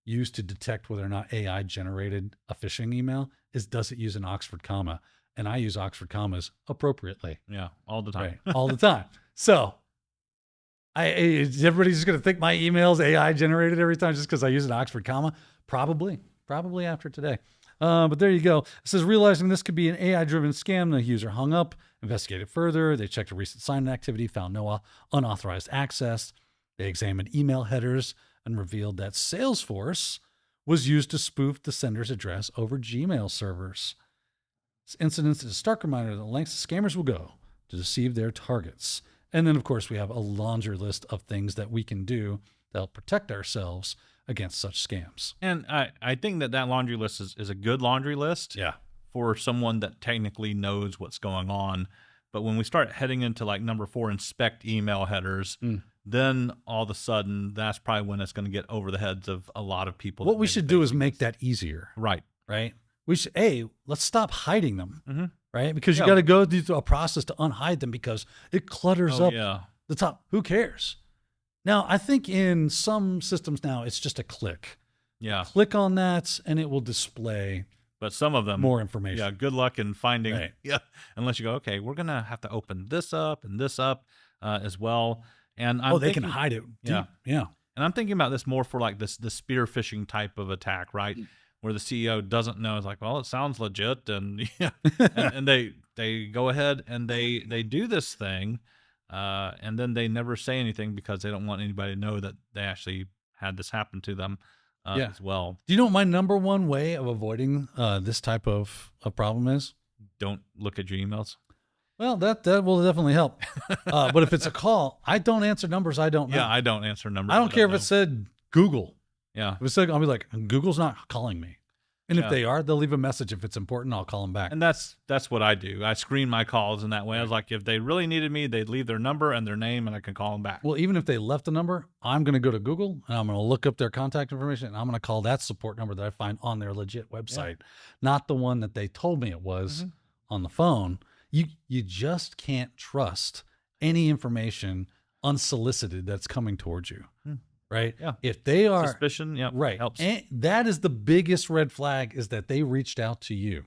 use to detect whether or not AI generated a phishing email is, does it use an Oxford comma? And I use Oxford commas appropriately. Yeah, all the time. Right, all the time. So is everybody just going to think my email's AI generated every time just because I use an Oxford comma? Probably after today. But there you go. It says, realizing this could be an AI-driven scam, the user hung up, investigated further. They checked a recent sign-in activity, found no unauthorized access. They examined email headers and revealed that Salesforce was used to spoof the sender's address over Gmail servers. This incident is a stark reminder of the lengths scammers will go to deceive their targets. And then, of course, we have a laundry list of things that we can do to help protect ourselves against such scams. And I think that laundry list is a good laundry list for someone that technically knows what's going on. But when we start heading into like number 4, inspect email headers, then all of a sudden, that's probably when it's going to get over the heads of a lot of people. What we should do is make that easier. Right. We should, let's stop hiding them, right? Because you got to go through a process to unhide them because it clutters up the top. Who cares? Now, I think in some systems now, it's just a click. Yeah. Click on that and it will display But some of them, more information. Yeah, good luck in finding. Right. Yeah, unless you go, okay, we're gonna have to open this up and this up as well. And they can hide it. Yeah, yeah. And I'm thinking about this more for like the spear phishing type of attack, right? Where the CEO doesn't know. It's like, well, it sounds legit, and and they go ahead and they do this thing, and then they never say anything because they don't want anybody to know that they actually had this happen to them. As well. Do you know what my number one way of avoiding this type of problem is? Don't look at your emails. Well, that will definitely help. But if it's a call, I don't answer numbers I don't know. Yeah, I don't answer numbers. I don't care if it said Google. Yeah. If it said, I'll be like, Google's not calling me. And if they are, they'll leave a message. If it's important, I'll call them back. And that's what I do. I screen my calls in that way. I was like, if they really needed me, they'd leave their number and their name, and I can call them back. Well, even if they left the number, I'm going to go to Google and I'm going to look up their contact information and I'm going to call that support number that I find on their legit website, not the one that they told me it was on the phone. You just can't trust any information unsolicited that's coming towards you. Right? Yeah. If they are suspicion, right. Helps. And that is the biggest red flag, is that they reached out to you.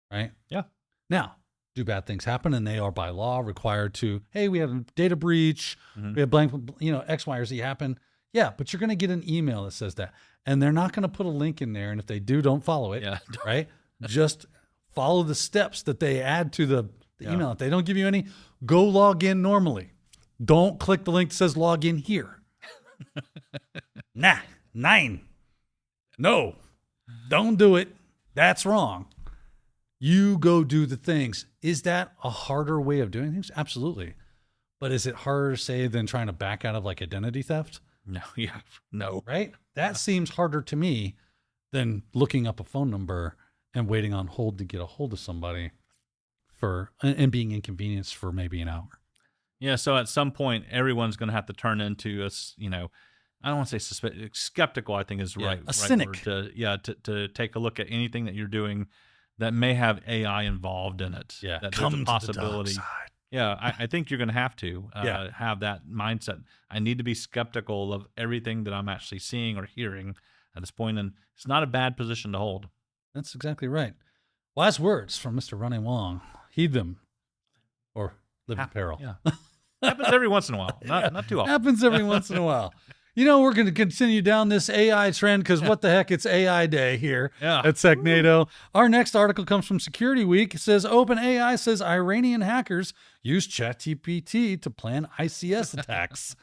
Right? Yeah. Now, do bad things happen and they are by law required to, hey, we have a data breach, we have blank, X, Y, or Z happen. Yeah, but you're going to get an email that says that. And they're not going to put a link in there. And if they do, don't follow it. Yeah. Right? Just follow the steps that they add to the email. If they don't give you any, go log in normally. Don't click the link that says log in here. No, don't do it. That's wrong. You go do the things. Is that a harder way of doing things? Absolutely. But is it harder, say, than trying to back out of like identity theft? No. Yeah. No. Right? That seems harder to me than looking up a phone number and waiting on hold to get a hold of somebody and being inconvenienced for maybe an hour. Yeah, so at some point, everyone's going to have to turn into I don't want to say skeptical, I think is right. A cynic. To take a look at anything that you're doing that may have AI involved in it. Yeah, that come there's a possibility. To the dark side. Yeah, I think you're going to have to have that mindset. I need to be skeptical of everything that I'm actually seeing or hearing at this point, and it's not a bad position to hold. That's exactly right. Wise words from Mr. Ronnie Wong. Heed them, or live in peril. Yeah. Happens every once in a while. Not too often. Happens every once in a while. We're going to continue down this AI trend because what the heck, it's AI day here at Technado. Our next article comes from Security Week. It says, OpenAI says Iranian hackers use ChatGPT to plan ICS attacks.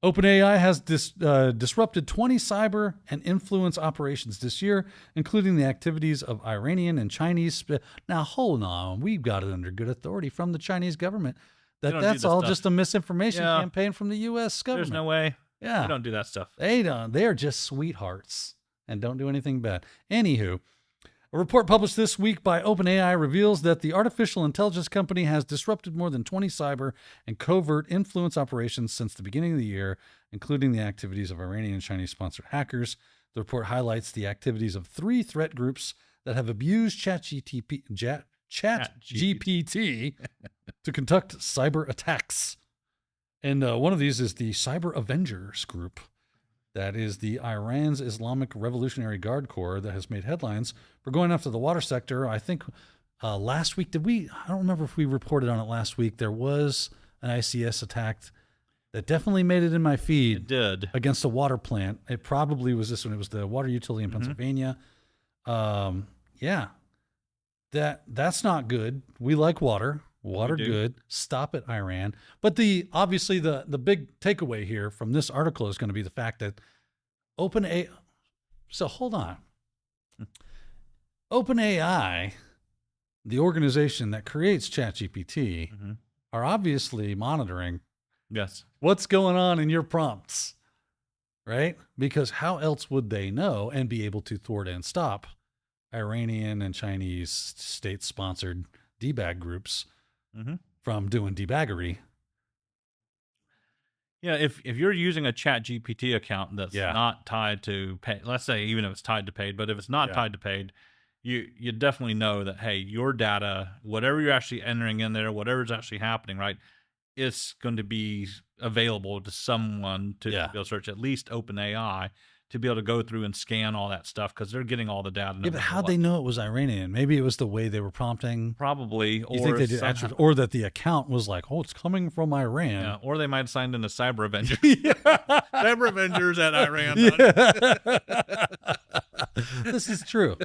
OpenAI has disrupted 20 cyber and influence operations this year, including the activities of Iranian and Chinese. Now, hold on. We've got it under good authority from the Chinese government that that's all just a misinformation campaign from the U.S. government. There's no way. Yeah. We don't do that stuff. They don't. They are just sweethearts and don't do anything bad. Anywho, a report published this week by OpenAI reveals that the artificial intelligence company has disrupted more than 20 cyber and covert influence operations since the beginning of the year, including the activities of Iranian and Chinese-sponsored hackers. The report highlights the activities of 3 threat groups that have abused ChatGPT to conduct cyber attacks. And one of these is the Cyber Avengers group. That is the Iran's Islamic Revolutionary Guard Corps that has made headlines for going after the water sector. I think last week, I don't remember if we reported on it last week. There was an ICS attack that definitely made it in my feed. It did. Against a water plant. It probably was this one. It was the water utility in Pennsylvania. Yeah. That's not good. We like water. Water good. Stop it, Iran. But obviously the big takeaway here from this article is going to be the fact that OpenAI. So hold on. OpenAI, the organization that creates ChatGPT, are obviously monitoring what's going on in your prompts, right? Because how else would they know and be able to thwart and stop Iranian and Chinese state-sponsored debag groups from doing debaggery? Yeah, if you're using a ChatGPT account that's not tied to paid, let's say even if it's tied to paid, but if it's not tied to paid, you definitely know that, hey, your data, whatever you're actually entering in there, whatever's actually happening, right, it's going to be available to someone to be able to search, at least OpenAI, to be able to go through and scan all that stuff because they're getting all the data. Yeah, but how'd they know it was Iranian? Maybe it was the way they were prompting. Probably. You think they did actually, or that the account was like, oh, it's coming from Iran. Yeah, or they might have signed in a Cyber Avenger. Cyber Avengers at Iran. This is true.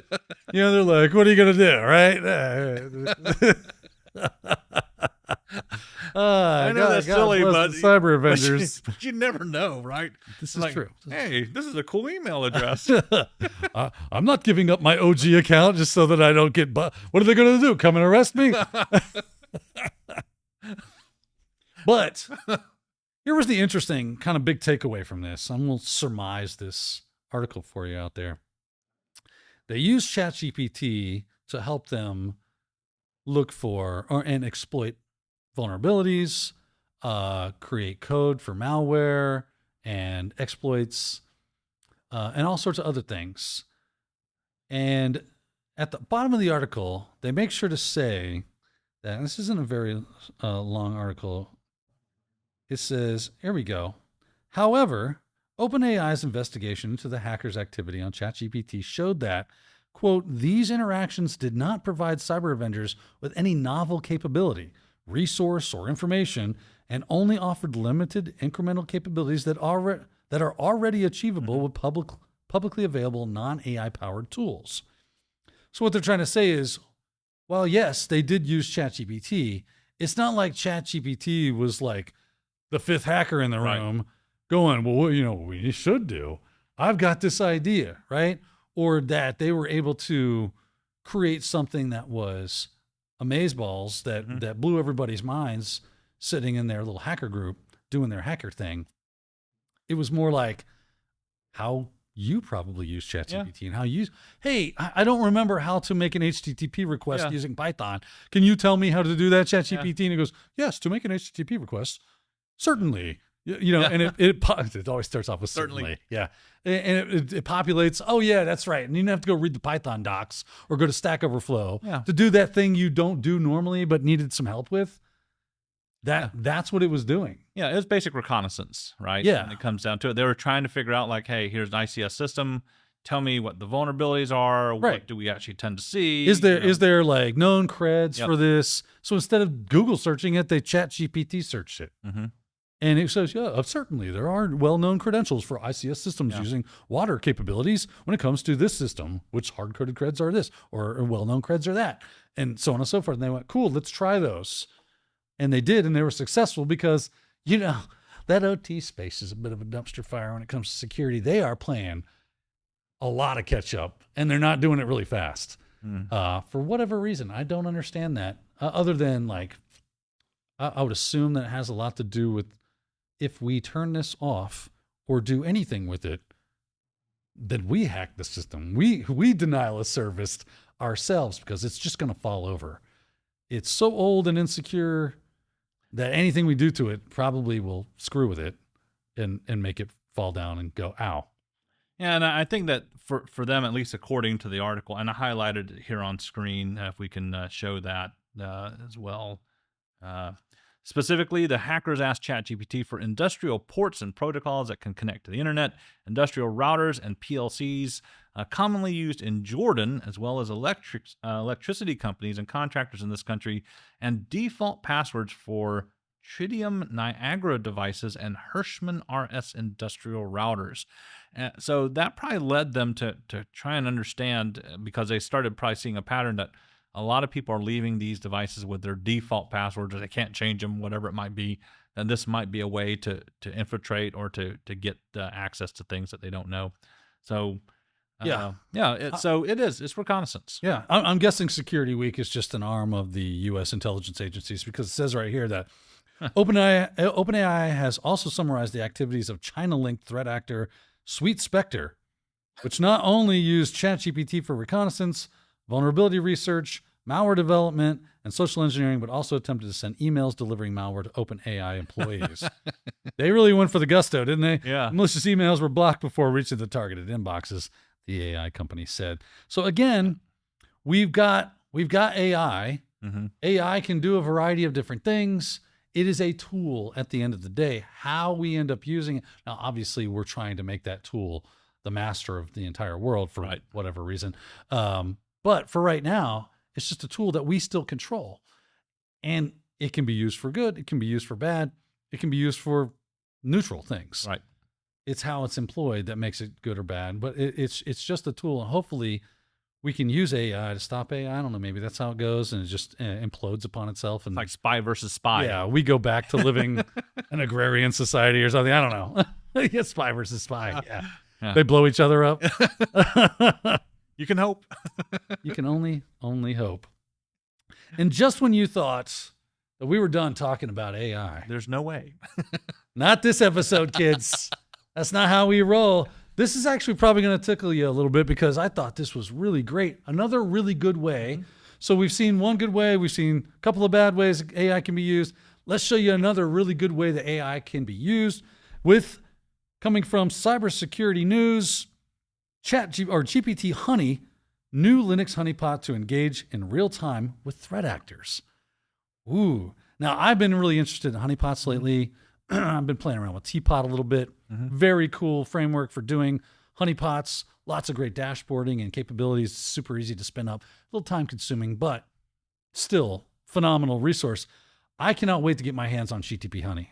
You know, they're like, what are you going to do, right? I know that's silly, but Cyber Avengers. But you never know, right? This is true. Hey, this is a cool email address. I'm not giving up my OG account just so that I don't get. What are they going to do? Come and arrest me? But here was the interesting kind of big takeaway from this. I'm going to surmise this article for you out there. They use ChatGPT to help them look for and exploit vulnerabilities, create code for malware and exploits, and all sorts of other things. And at the bottom of the article, they make sure to say that, and this isn't a very long article. It says, here we go. However, OpenAI's investigation into the hackers' activity on ChatGPT showed that, quote, these interactions did not provide cyber avengers with any novel capability, resource, or information, and only offered limited incremental capabilities that are already achievable with publicly available non-AI powered tools. So what they're trying to say is, well, yes, they did use ChatGPT. It's not like ChatGPT was like the fifth hacker in the room going, well, you know what we should do? I've got this idea, right? Or that they were able to create something that was amazeballs that blew everybody's minds sitting in their little hacker group doing their hacker thing. It was more like how you probably use ChatGPT and how you use, hey, I don't remember how to make an HTTP request using Python. Can you tell me how to do that, ChatGPT? And it goes, yes, to make an HTTP request, certainly. You know, and it always starts off with certainly. Yeah. And it populates, oh, yeah, that's right. And you don't have to go read the Python docs or go to Stack Overflow to do that thing you don't do normally but needed some help with. That's what it was doing. Yeah, it was basic reconnaissance, right? Yeah. When it comes down to it. They were trying to figure out, like, hey, here's an ICS system. Tell me what the vulnerabilities are. Right. What do we actually tend to see? Is there like known creds for this? So instead of Google searching it, they ChatGPT searched it. And it says, yeah, certainly there are well-known credentials for ICS systems using water capabilities when it comes to this system, which hard-coded creds are this, or well-known creds are that, and so on and so forth. And they went, cool, let's try those. And they did, and they were successful because, you know, that OT space is a bit of a dumpster fire when it comes to security. They are playing a lot of catch up, and they're not doing it really fast. For whatever reason. I don't understand that. Other than like, I would assume that it has a lot to do with if we turn this off or do anything with it, then we hack the system. We denial of service ourselves because it's just going to fall over. It's so old and insecure that anything we do to it probably will screw with it and make it fall down and go, ow. Yeah, and I think that for them, at least according to the article, and I highlighted it here on screen, if we can show that as well. Specifically, the hackers asked ChatGPT for industrial ports and protocols that can connect to the internet, industrial routers and PLCs commonly used in Jordan, as well as electricity companies and contractors in this country, and default passwords for Tritium Niagara devices and Hirschman RS industrial routers. So that probably led them to try and understand, because they started probably seeing a pattern that a lot of people are leaving these devices with their default passwords, or they can't change them, whatever it might be. And this might be a way to infiltrate or to get access to things that they don't know. So so it's reconnaissance. Yeah, I'm guessing Security Week is just an arm of the U.S. intelligence agencies, because it says right here that OpenAI has also summarized the activities of China-linked threat actor Sweet Spectre, which not only used ChatGPT for reconnaissance, vulnerability research, malware development, and social engineering, but also attempted to send emails delivering malware to OpenAI employees. They really went for the gusto, didn't they? Yeah. Malicious emails were blocked before reaching the targeted inboxes, the AI company said. So again, we've got AI. Mm-hmm. AI can do a variety of different things. It is a tool at the end of the day. How we end up using it. Now, obviously, we're trying to make that tool the master of the entire world for whatever reason. But for right now, it's just a tool that we still control. And it can be used for good. It can be used for bad. It can be used for neutral things. Right. It's how it's employed that makes it good or bad. But it's just a tool. And hopefully we can use AI to stop AI. I don't know. Maybe that's how it goes. And it just implodes upon itself. And It's like spy versus spy. yeah, we go back to living an agrarian society or something. I don't know. Yeah, spy versus spy. Yeah. They blow each other up. You can hope. You can only hope. And just when you thought that we were done talking about AI, There's no way. not this episode, kids. That's not how we roll. This is actually probably going to tickle you a little bit, because I thought this was really great. Another really good way. So we've seen one good way. We've seen a couple of bad ways AI can be used. Let's show you another really good way that AI can be used, with coming from Cybersecurity News. GPTHoney, new Linux honeypot to engage in real time with threat actors. Ooh. Now, I've been really interested in honeypots lately. I've been playing around with Teapot a little bit. Very cool framework for doing honeypots. Lots of great dashboarding and capabilities. Super easy to spin up. A little time consuming, but still phenomenal resource. I cannot wait to get my hands on GTPHoney.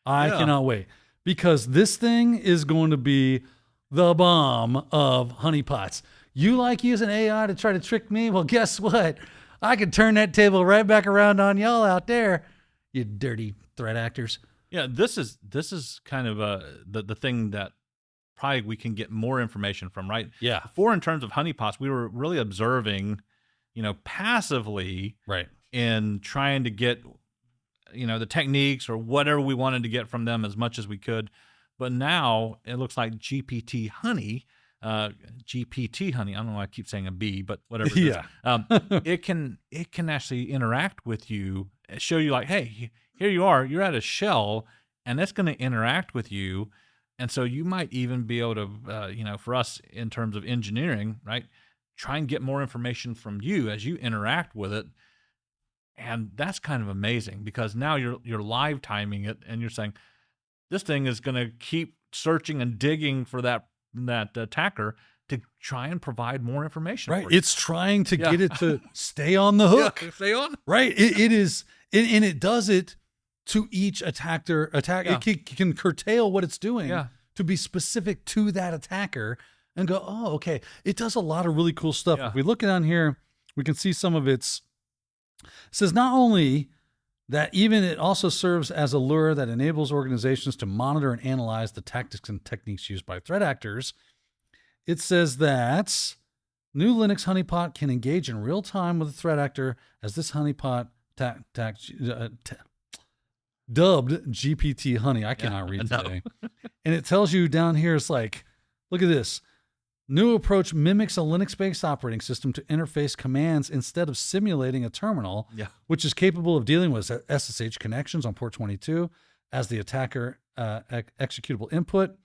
I cannot wait, because this thing is going to be the bomb of honeypots. You like using AI to try to trick me? Well, guess what? I can turn that table right back around on y'all out there, you dirty threat actors. Yeah, this is kind of the thing that probably we can get more information from, right? Yeah. Before, in terms of honeypots, we were really observing, passively, Right. in trying to get, the techniques or whatever we wanted to get from them as much as we could. But now it looks like GPTHoney, I don't know why I keep saying a B, but whatever it is. It can actually interact with you, show you like, hey, here you are, you're at a shell, and it's going to interact with you. And so you might even be able to, for us in terms of engineering, right, try and get more information from you as you interact with it. And that's kind of amazing, because now you're live timing it, and you're saying, this thing is going to keep searching and digging for that attacker to try and provide more information. Right. For you. It's trying to get it to stay on the hook. Yeah, stay on. Right. It is, and it does it to each attack. Yeah. It can curtail what it's doing Yeah. to be specific to that attacker, and go, oh, okay. It does a lot of really cool stuff. Yeah. If we look down here, we can see some of its. It says not only that even it also serves as a lure that enables organizations to monitor and analyze the tactics and techniques used by threat actors. It says that new Linux honeypot can engage in real time with a threat actor as this honeypot dubbed GPTHoney. I cannot read today. And it tells you down here, it's like, look at this. New approach mimics a Linux-based operating system to interface commands instead of simulating a terminal, which is capable of dealing with SSH connections on port 22 as the attacker executable input.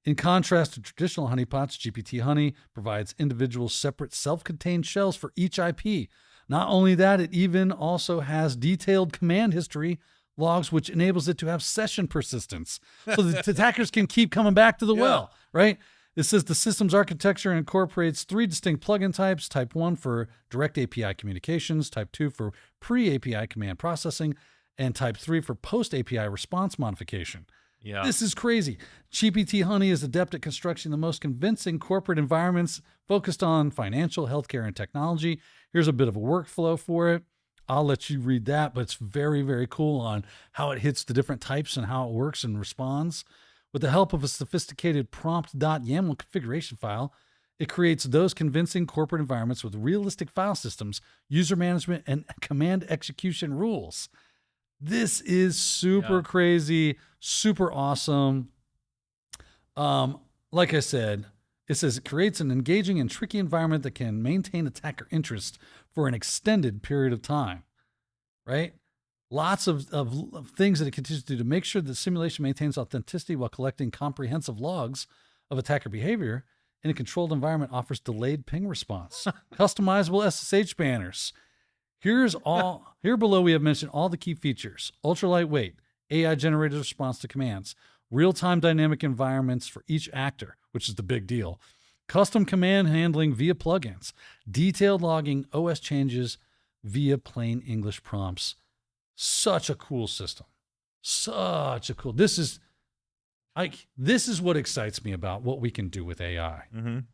In contrast to traditional honeypots, GPTHoney provides individual separate self-contained shells for each IP. Not only that, it even also has detailed command history logs, which enables it to have session persistence. So the attackers can keep coming back to the well, right? It says the system's architecture incorporates 3 distinct plugin types: type 1 for direct API communications, type 2 for pre-API command processing, and type 3 for post-API response modification. Yeah. This is crazy. GPTHoney is adept at constructing the most convincing corporate environments focused on financial, healthcare, and technology. Here's a bit of a workflow for it. I'll let you read that, but it's very, very cool on how it hits the different types and how it works and responds. With the help of a sophisticated prompt.yaml configuration file, it creates those convincing corporate environments with realistic file systems, user management, and command execution rules. This is super crazy, super awesome. Like I said, it says it creates an engaging and tricky environment that can maintain attacker interest for an extended period of time, right? Lots of things that it continues to do to make sure that simulation maintains authenticity while collecting comprehensive logs of attacker behavior. In a controlled environment, offers delayed ping response, customizable SSH banners. Here below we have mentioned all the key features: ultra lightweight, AI generated response to commands, real-time dynamic environments for each actor, which is the big deal, custom command handling via plugins, detailed logging, OS changes via plain English prompts. Such a cool system. Such a cool. This is what excites me about what we can do with AI,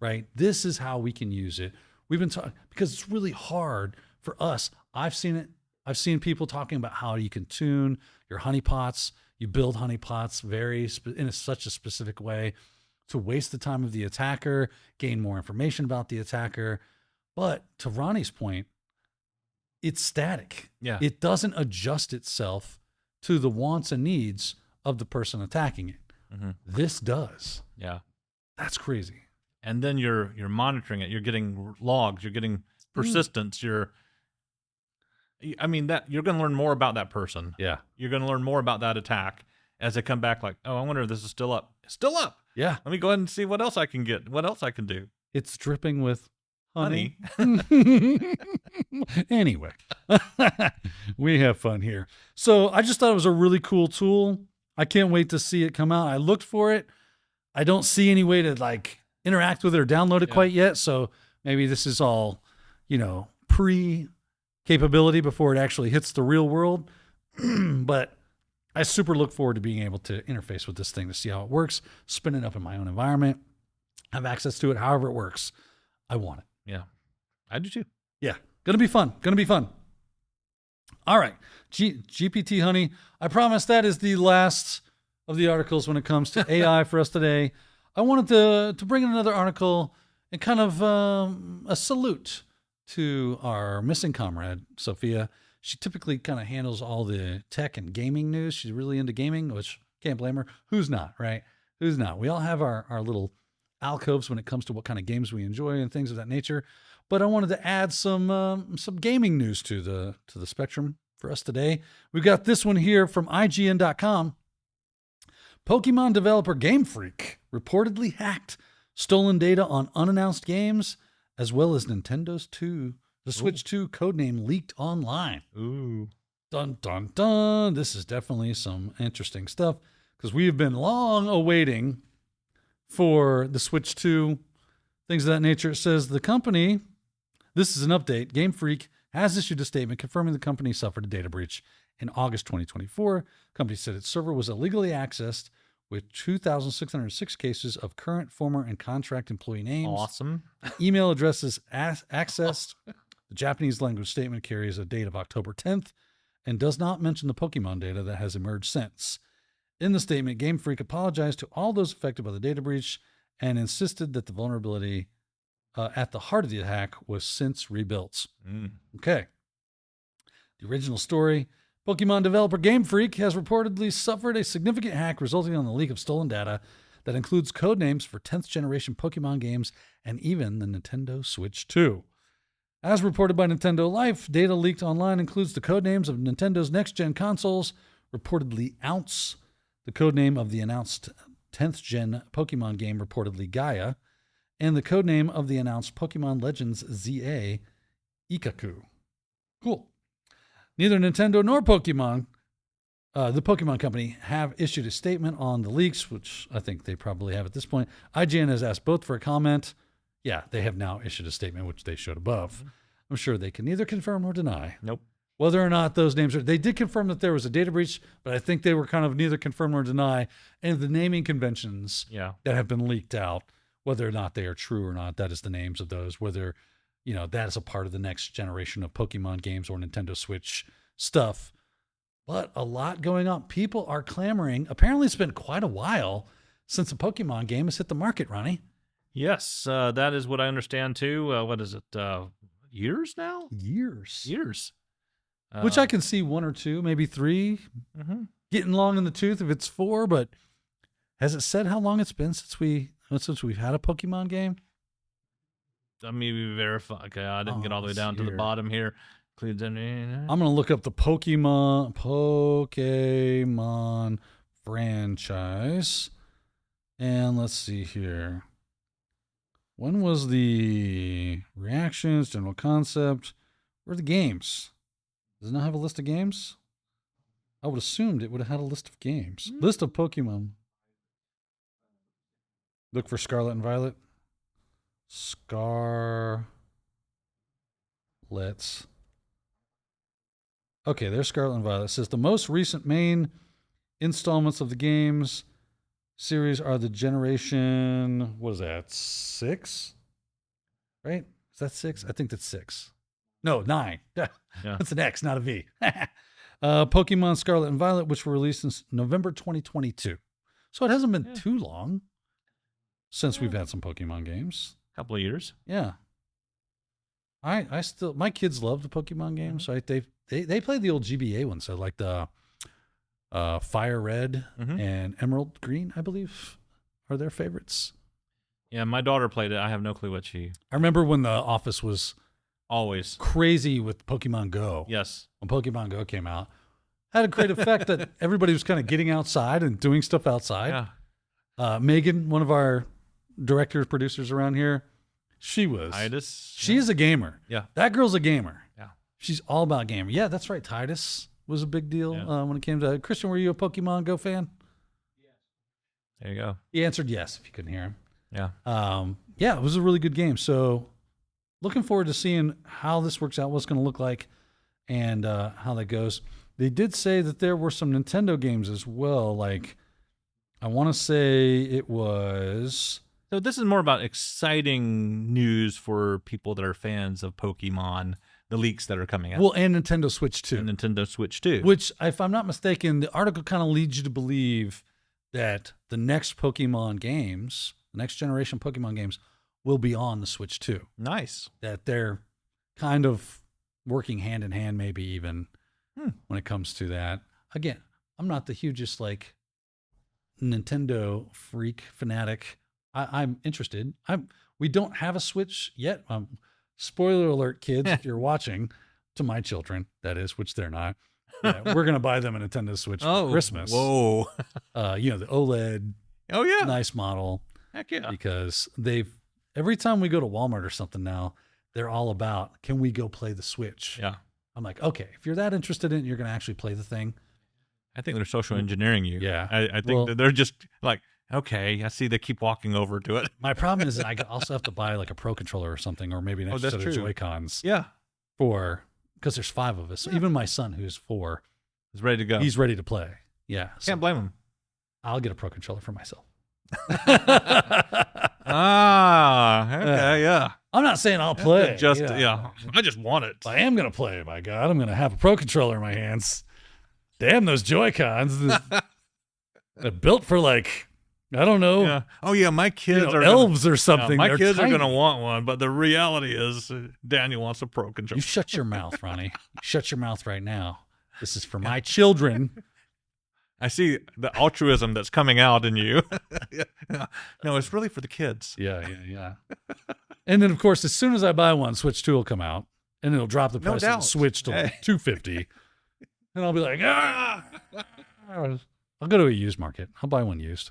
right? This is how we can use it. We've been talking, because it's really hard for us. I've seen it. I've seen people talking about how you can tune your honeypots. You build honeypots in such a specific way to waste the time of the attacker, gain more information about the attacker. But to Ronnie's point, it's static. Yeah. It doesn't adjust itself to the wants and needs of the person attacking it. This does. Yeah. That's crazy. And then you're monitoring it. You're getting logs. You're getting persistence. You're going to learn more about that person. Yeah. You're going to learn more about that attack as they come back. Like, oh, I wonder if this is still up. It's still up. Yeah. Let me go ahead and see what else I can get. What else I can do. It's dripping with honey. Anyway, we have fun here. So I just thought it was a really cool tool. I can't wait to see it come out. I looked for it. I don't see any way to interact with it or download it quite yet. So maybe this is all, pre-capability before it actually hits the real world. But I super look forward to being able to interface with this thing to see how it works, spin it up in my own environment, have access to it however it works. I want it. Yeah, I do too. Yeah, gonna be fun. All right, GPTHoney. I promise that is the last of the articles when it comes to AI for us today. I wanted to bring in another article and kind of a salute to our missing comrade, Sophia. She typically kind of handles all the tech and gaming news. She's really into gaming, which can't blame her. Who's not, right? Who's not? We all have our little alcoves when it comes to what kind of games we enjoy and things of that nature. But I wanted to add some gaming news to the spectrum for us today. We've got this one here from IGN.com. Pokemon developer Game Freak reportedly hacked stolen data on unannounced games, as well as Nintendo's Switch 2 codename leaked online. Ooh. Dun, dun, dun. This is definitely some interesting stuff because we have been long awaiting for the Switch 2, things of that nature. It says the company, this is an update, Game Freak has issued a statement confirming the company suffered a data breach in August 2024. The company said its server was illegally accessed with 2,606 cases of current, former, and contract employee names. Awesome. Email addresses accessed. The Japanese language statement carries a date of October 10th, and does not mention the Pokemon data that has emerged since. In the statement, Game Freak apologized to all those affected by the data breach and insisted that the vulnerability at the heart of the attack was since rebuilt. Okay. The original story, Pokemon developer Game Freak has reportedly suffered a significant hack resulting in the leak of stolen data that includes code names for 10th generation Pokemon games and even the Nintendo Switch 2. As reported by Nintendo Life, data leaked online includes the code names of Nintendo's next-gen consoles, reportedly Ounce, the code name of the announced 10th gen Pokemon game, reportedly Gaia, and the code name of the announced Pokemon Legends ZA, Ikaku. Cool. Neither Nintendo nor Pokemon, the Pokemon Company, have issued a statement on the leaks, which I think they probably have at this point. IGN has asked both for a comment. Yeah, they have now issued a statement, which they showed above. I'm sure they can neither confirm nor deny. Nope. Whether or not those names are, they did confirm that there was a data breach, but I think they were kind of neither confirm nor deny. And the naming conventions that have been leaked out, whether or not they are true or not, that is the names of those, whether, that is a part of the next generation of Pokemon games or Nintendo Switch stuff. But a lot going on. People are clamoring. Apparently it's been quite a while since a Pokemon game has hit the market, Ronnie. Yes, that is what I understand too. What is it? Years now? Years. Which I can see 1 or 2, maybe 3, getting long in the tooth if it's 4. But has it said how long it's been since we've had a Pokemon game? Let me verify. Okay, I didn't get all the way down to the bottom here. I'm going to look up the Pokemon franchise. And let's see here. When was the reactions, general concept? Where are the games? Does it not have a list of games? I would have assumed it would have had a list of games. List of Pokemon. Look for Scarlet and Violet. Scarlet. Okay, there's Scarlet and Violet. It says the most recent main installments of the games series are the generation, what is that, 6? Right? Is that 6? I think that's 6. No, 9. Yeah. That's an X, not a V. Pokemon Scarlet and Violet, which were released in November 2022. So it hasn't been too long since we've had some Pokemon games. Couple of years. Yeah. I still, my kids love the Pokemon games. So they played the old GBA ones. So like the Fire Red and Emerald Green, I believe, are their favorites. Yeah, my daughter played it. I have no clue what I remember when the office was always crazy with Pokemon Go. Yes. When Pokemon Go came out, had a great effect that everybody was kind of getting outside and doing stuff outside. Yeah. Megan, one of our directors, producers around here, she is a gamer. Yeah. That girl's a gamer. Yeah. She's all about gaming. Yeah, that's right. Titus was a big deal when it came to Christian. Were you a Pokemon Go fan? Yes. There you go. He answered yes if you couldn't hear him. Yeah. Yeah, it was a really good game. So looking forward to seeing how this works out, what's going to look like, and how that goes. They did say that there were some Nintendo games as well. Like, I want to say it was... So this is more about exciting news for people that are fans of Pokemon, the leaks that are coming out. Well, and Nintendo Switch 2. And Nintendo Switch 2. Which, if I'm not mistaken, the article kind of leads you to believe that the next Pokemon games, the next generation Pokemon games, will be on the Switch 2. Nice. That they're kind of working hand in hand, maybe even when it comes to that. Again, I'm not the hugest like Nintendo freak fanatic. I'm interested. We don't have a Switch yet. Spoiler alert, kids, if you're watching, to my children, that is, which they're not. Yeah, we're going to buy them a Nintendo Switch for Christmas. Whoa. The OLED. Oh, yeah. Nice model. Heck yeah. Because every time we go to Walmart or something now, they're all about, can we go play the Switch? Yeah. I'm like, okay, if you're that interested in it, you're going to actually play the thing. I think they're social engineering you. Yeah. I think that they're just like, okay, I see they keep walking over to it. My problem is that I also have to buy like a Pro Controller or something, or maybe an extra set of Joy-Cons. Yeah. Because there's 5 of us. So even my son, who's 4, is ready to go. He's ready to play. Yeah. Can't blame him. I'll get a Pro Controller for myself. Okay, yeah. I'm not saying I'll play. I just want it. I am going to play, by God. I'm going to have a Pro Controller in my hands. Damn those Joy-Cons. They're built for like, I don't know. Yeah. Oh, yeah, my kids are elves or something. My They're kids are tiny. going to want one, but the reality is Daniel wants a Pro Controller. You shut your mouth, Ronnie. Shut your mouth right now. This is for my children. I see the altruism that's coming out in you. No, it's really for the kids. Yeah. And then, of course, as soon as I buy one, Switch 2 will come out, and it'll drop the No price of the doubt. Switch to like $250. And I'll be like, I'll go to a used market. I'll buy one used.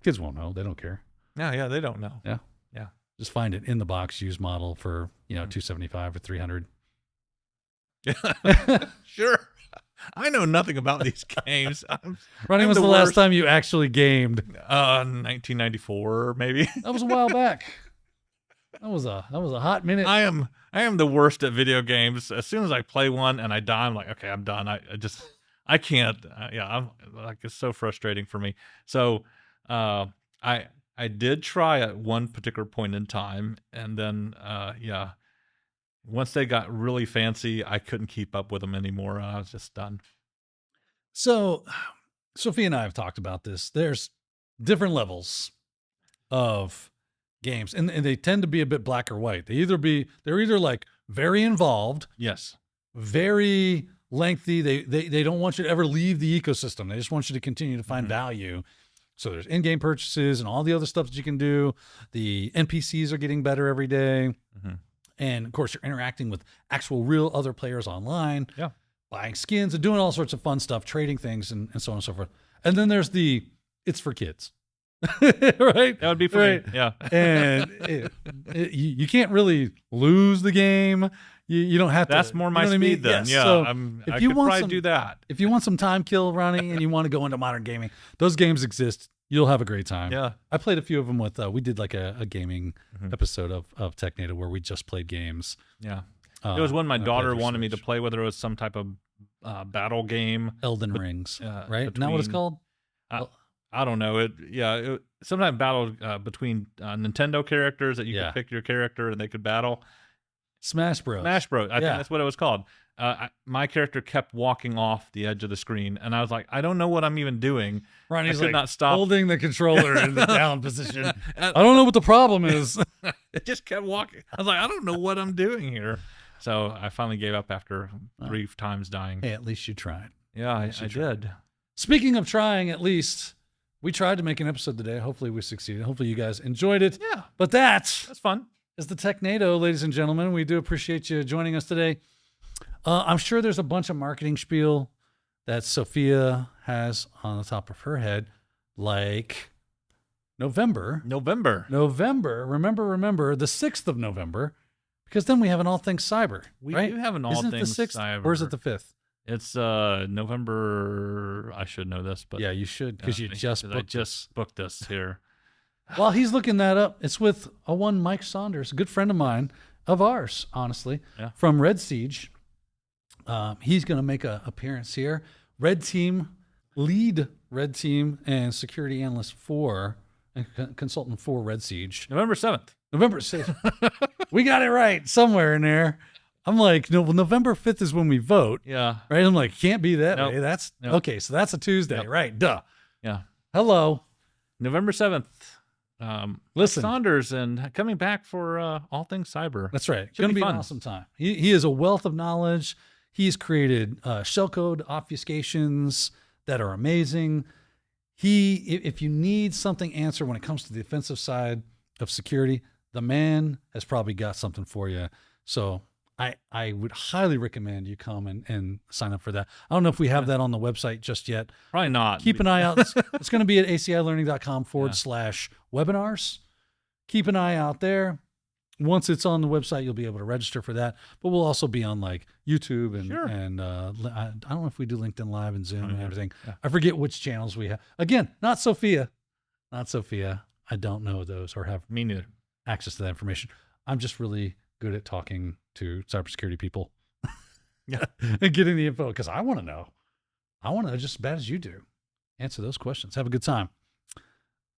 Kids won't know. They don't care. Yeah, they don't know. Yeah. Yeah. Just find it in the box used model for, $275 or $300. Sure. I know nothing about these games. Ronnie, I'm was the worst. last time you actually gamed? 1994, maybe. That was a while back. That was a hot minute. I am the worst at video games. As soon as I play one and I die, I'm like, okay, I'm done. I can't. I'm like, it's so frustrating for me. So, I did try at one particular point in time, and then, once they got really fancy, I couldn't keep up with them anymore. I was just done. So, Sophie and I have talked about this. There's different levels of games, and they tend to be a bit black or white. They're either like very involved, Yes. very lengthy. They don't want you to ever leave the ecosystem. They just want you to continue to find value. So there's in-game purchases and all the other stuff that you can do. The NPCs are getting better every day. And of course, you're interacting with actual real other players online, buying skins and doing all sorts of fun stuff, trading things and so on and so forth. And then there's it's for kids, right? That would be for me. Yeah. And you can't really lose the game. You don't have to. That's more my you know what I mean? speed then. Yes. Yeah. So I could probably do that. If you want some time kill, Ronnie, and you want to go into modern gaming, those games exist. You'll have a great time. Yeah. I played a few of them with, we did like a gaming episode of Technado where we just played games. Yeah. It was when my and I daughter played for wanted me to Switch. play, whether it was some type of battle game. Elden Rings, right? Isn't that what it's between- called? I don't know. Some type of battle between Nintendo characters that you could pick your character and they could battle. Smash Bros. Smash Bros. I think that's what it was called. My character kept walking off the edge of the screen, and I was like, I don't know what I'm even doing. Ronnie's I could like not stop. holding the controller in the down position. I don't know what the problem is. It just kept walking. I was like, I don't know what I'm doing here. So I finally gave up after 3 times dying. Hey, at least you tried. Yeah, I did. Speaking of trying, at least we tried to make an episode today. Hopefully we succeeded. Hopefully you guys enjoyed it. Yeah. But that's fun. Is the Technado, ladies and gentlemen. We do appreciate you joining us today. I'm sure there's a bunch of marketing spiel that Sophia has on the top of her head, like November. Remember, the 6th of November, because then we have an All Things Cyber. We right? do have an All Isn't Things it the 6th, Cyber. or is it the 5th? It's November. I should know this, but Yeah, you should, because you just I booked just booked this here. While he's looking that up, it's with a one Mike Saunders, a good friend of mine, of ours, honestly, from Red Siege. He's going to make an appearance here. Lead Red Team and security analyst for, and consultant for Red Siege. November 7th. November 6th. We got it right somewhere in there. I'm like, no, well, November 5th is when we vote. Yeah. Right? I'm like, can't be that Nope. way. That's Nope. okay. So that's a Tuesday, Yep. right? Duh. Yeah. Hello. November 7th. Listen. Saunders and coming back for All Things Cyber. That's right. It's Should going to be be fun. an awesome time. He is a wealth of knowledge. He's created shellcode obfuscations that are amazing. If you need something answered when it comes to the offensive side of security, the man has probably got something for you. So I would highly recommend you come and sign up for that. I don't know if we have that on the website just yet. Probably not. Keep an eye out. It's going to be at acilearning.com/webinars. Keep an eye out there. Once it's on the website, you'll be able to register for that. But we'll also be on like YouTube and Sure. and I don't know if we do LinkedIn Live and Zoom and yeah. everything. Yeah. I forget which channels we have. Again, not Sophia. I don't know those or have Me neither. access to that information. I'm just really good at talking to cybersecurity people. Yeah. And getting the info because I want to know. I want to just as bad as you do. Answer those questions. Have a good time.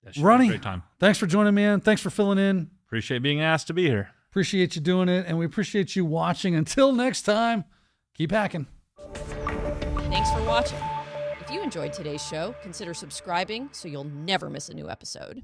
That should be a Ronnie, great time. thanks for joining me in. Thanks for filling in. Appreciate being asked to be here. Appreciate you doing it, and we appreciate you watching. Until next time, keep hacking. Thanks for watching. If you enjoyed today's show, consider subscribing so you'll never miss a new episode.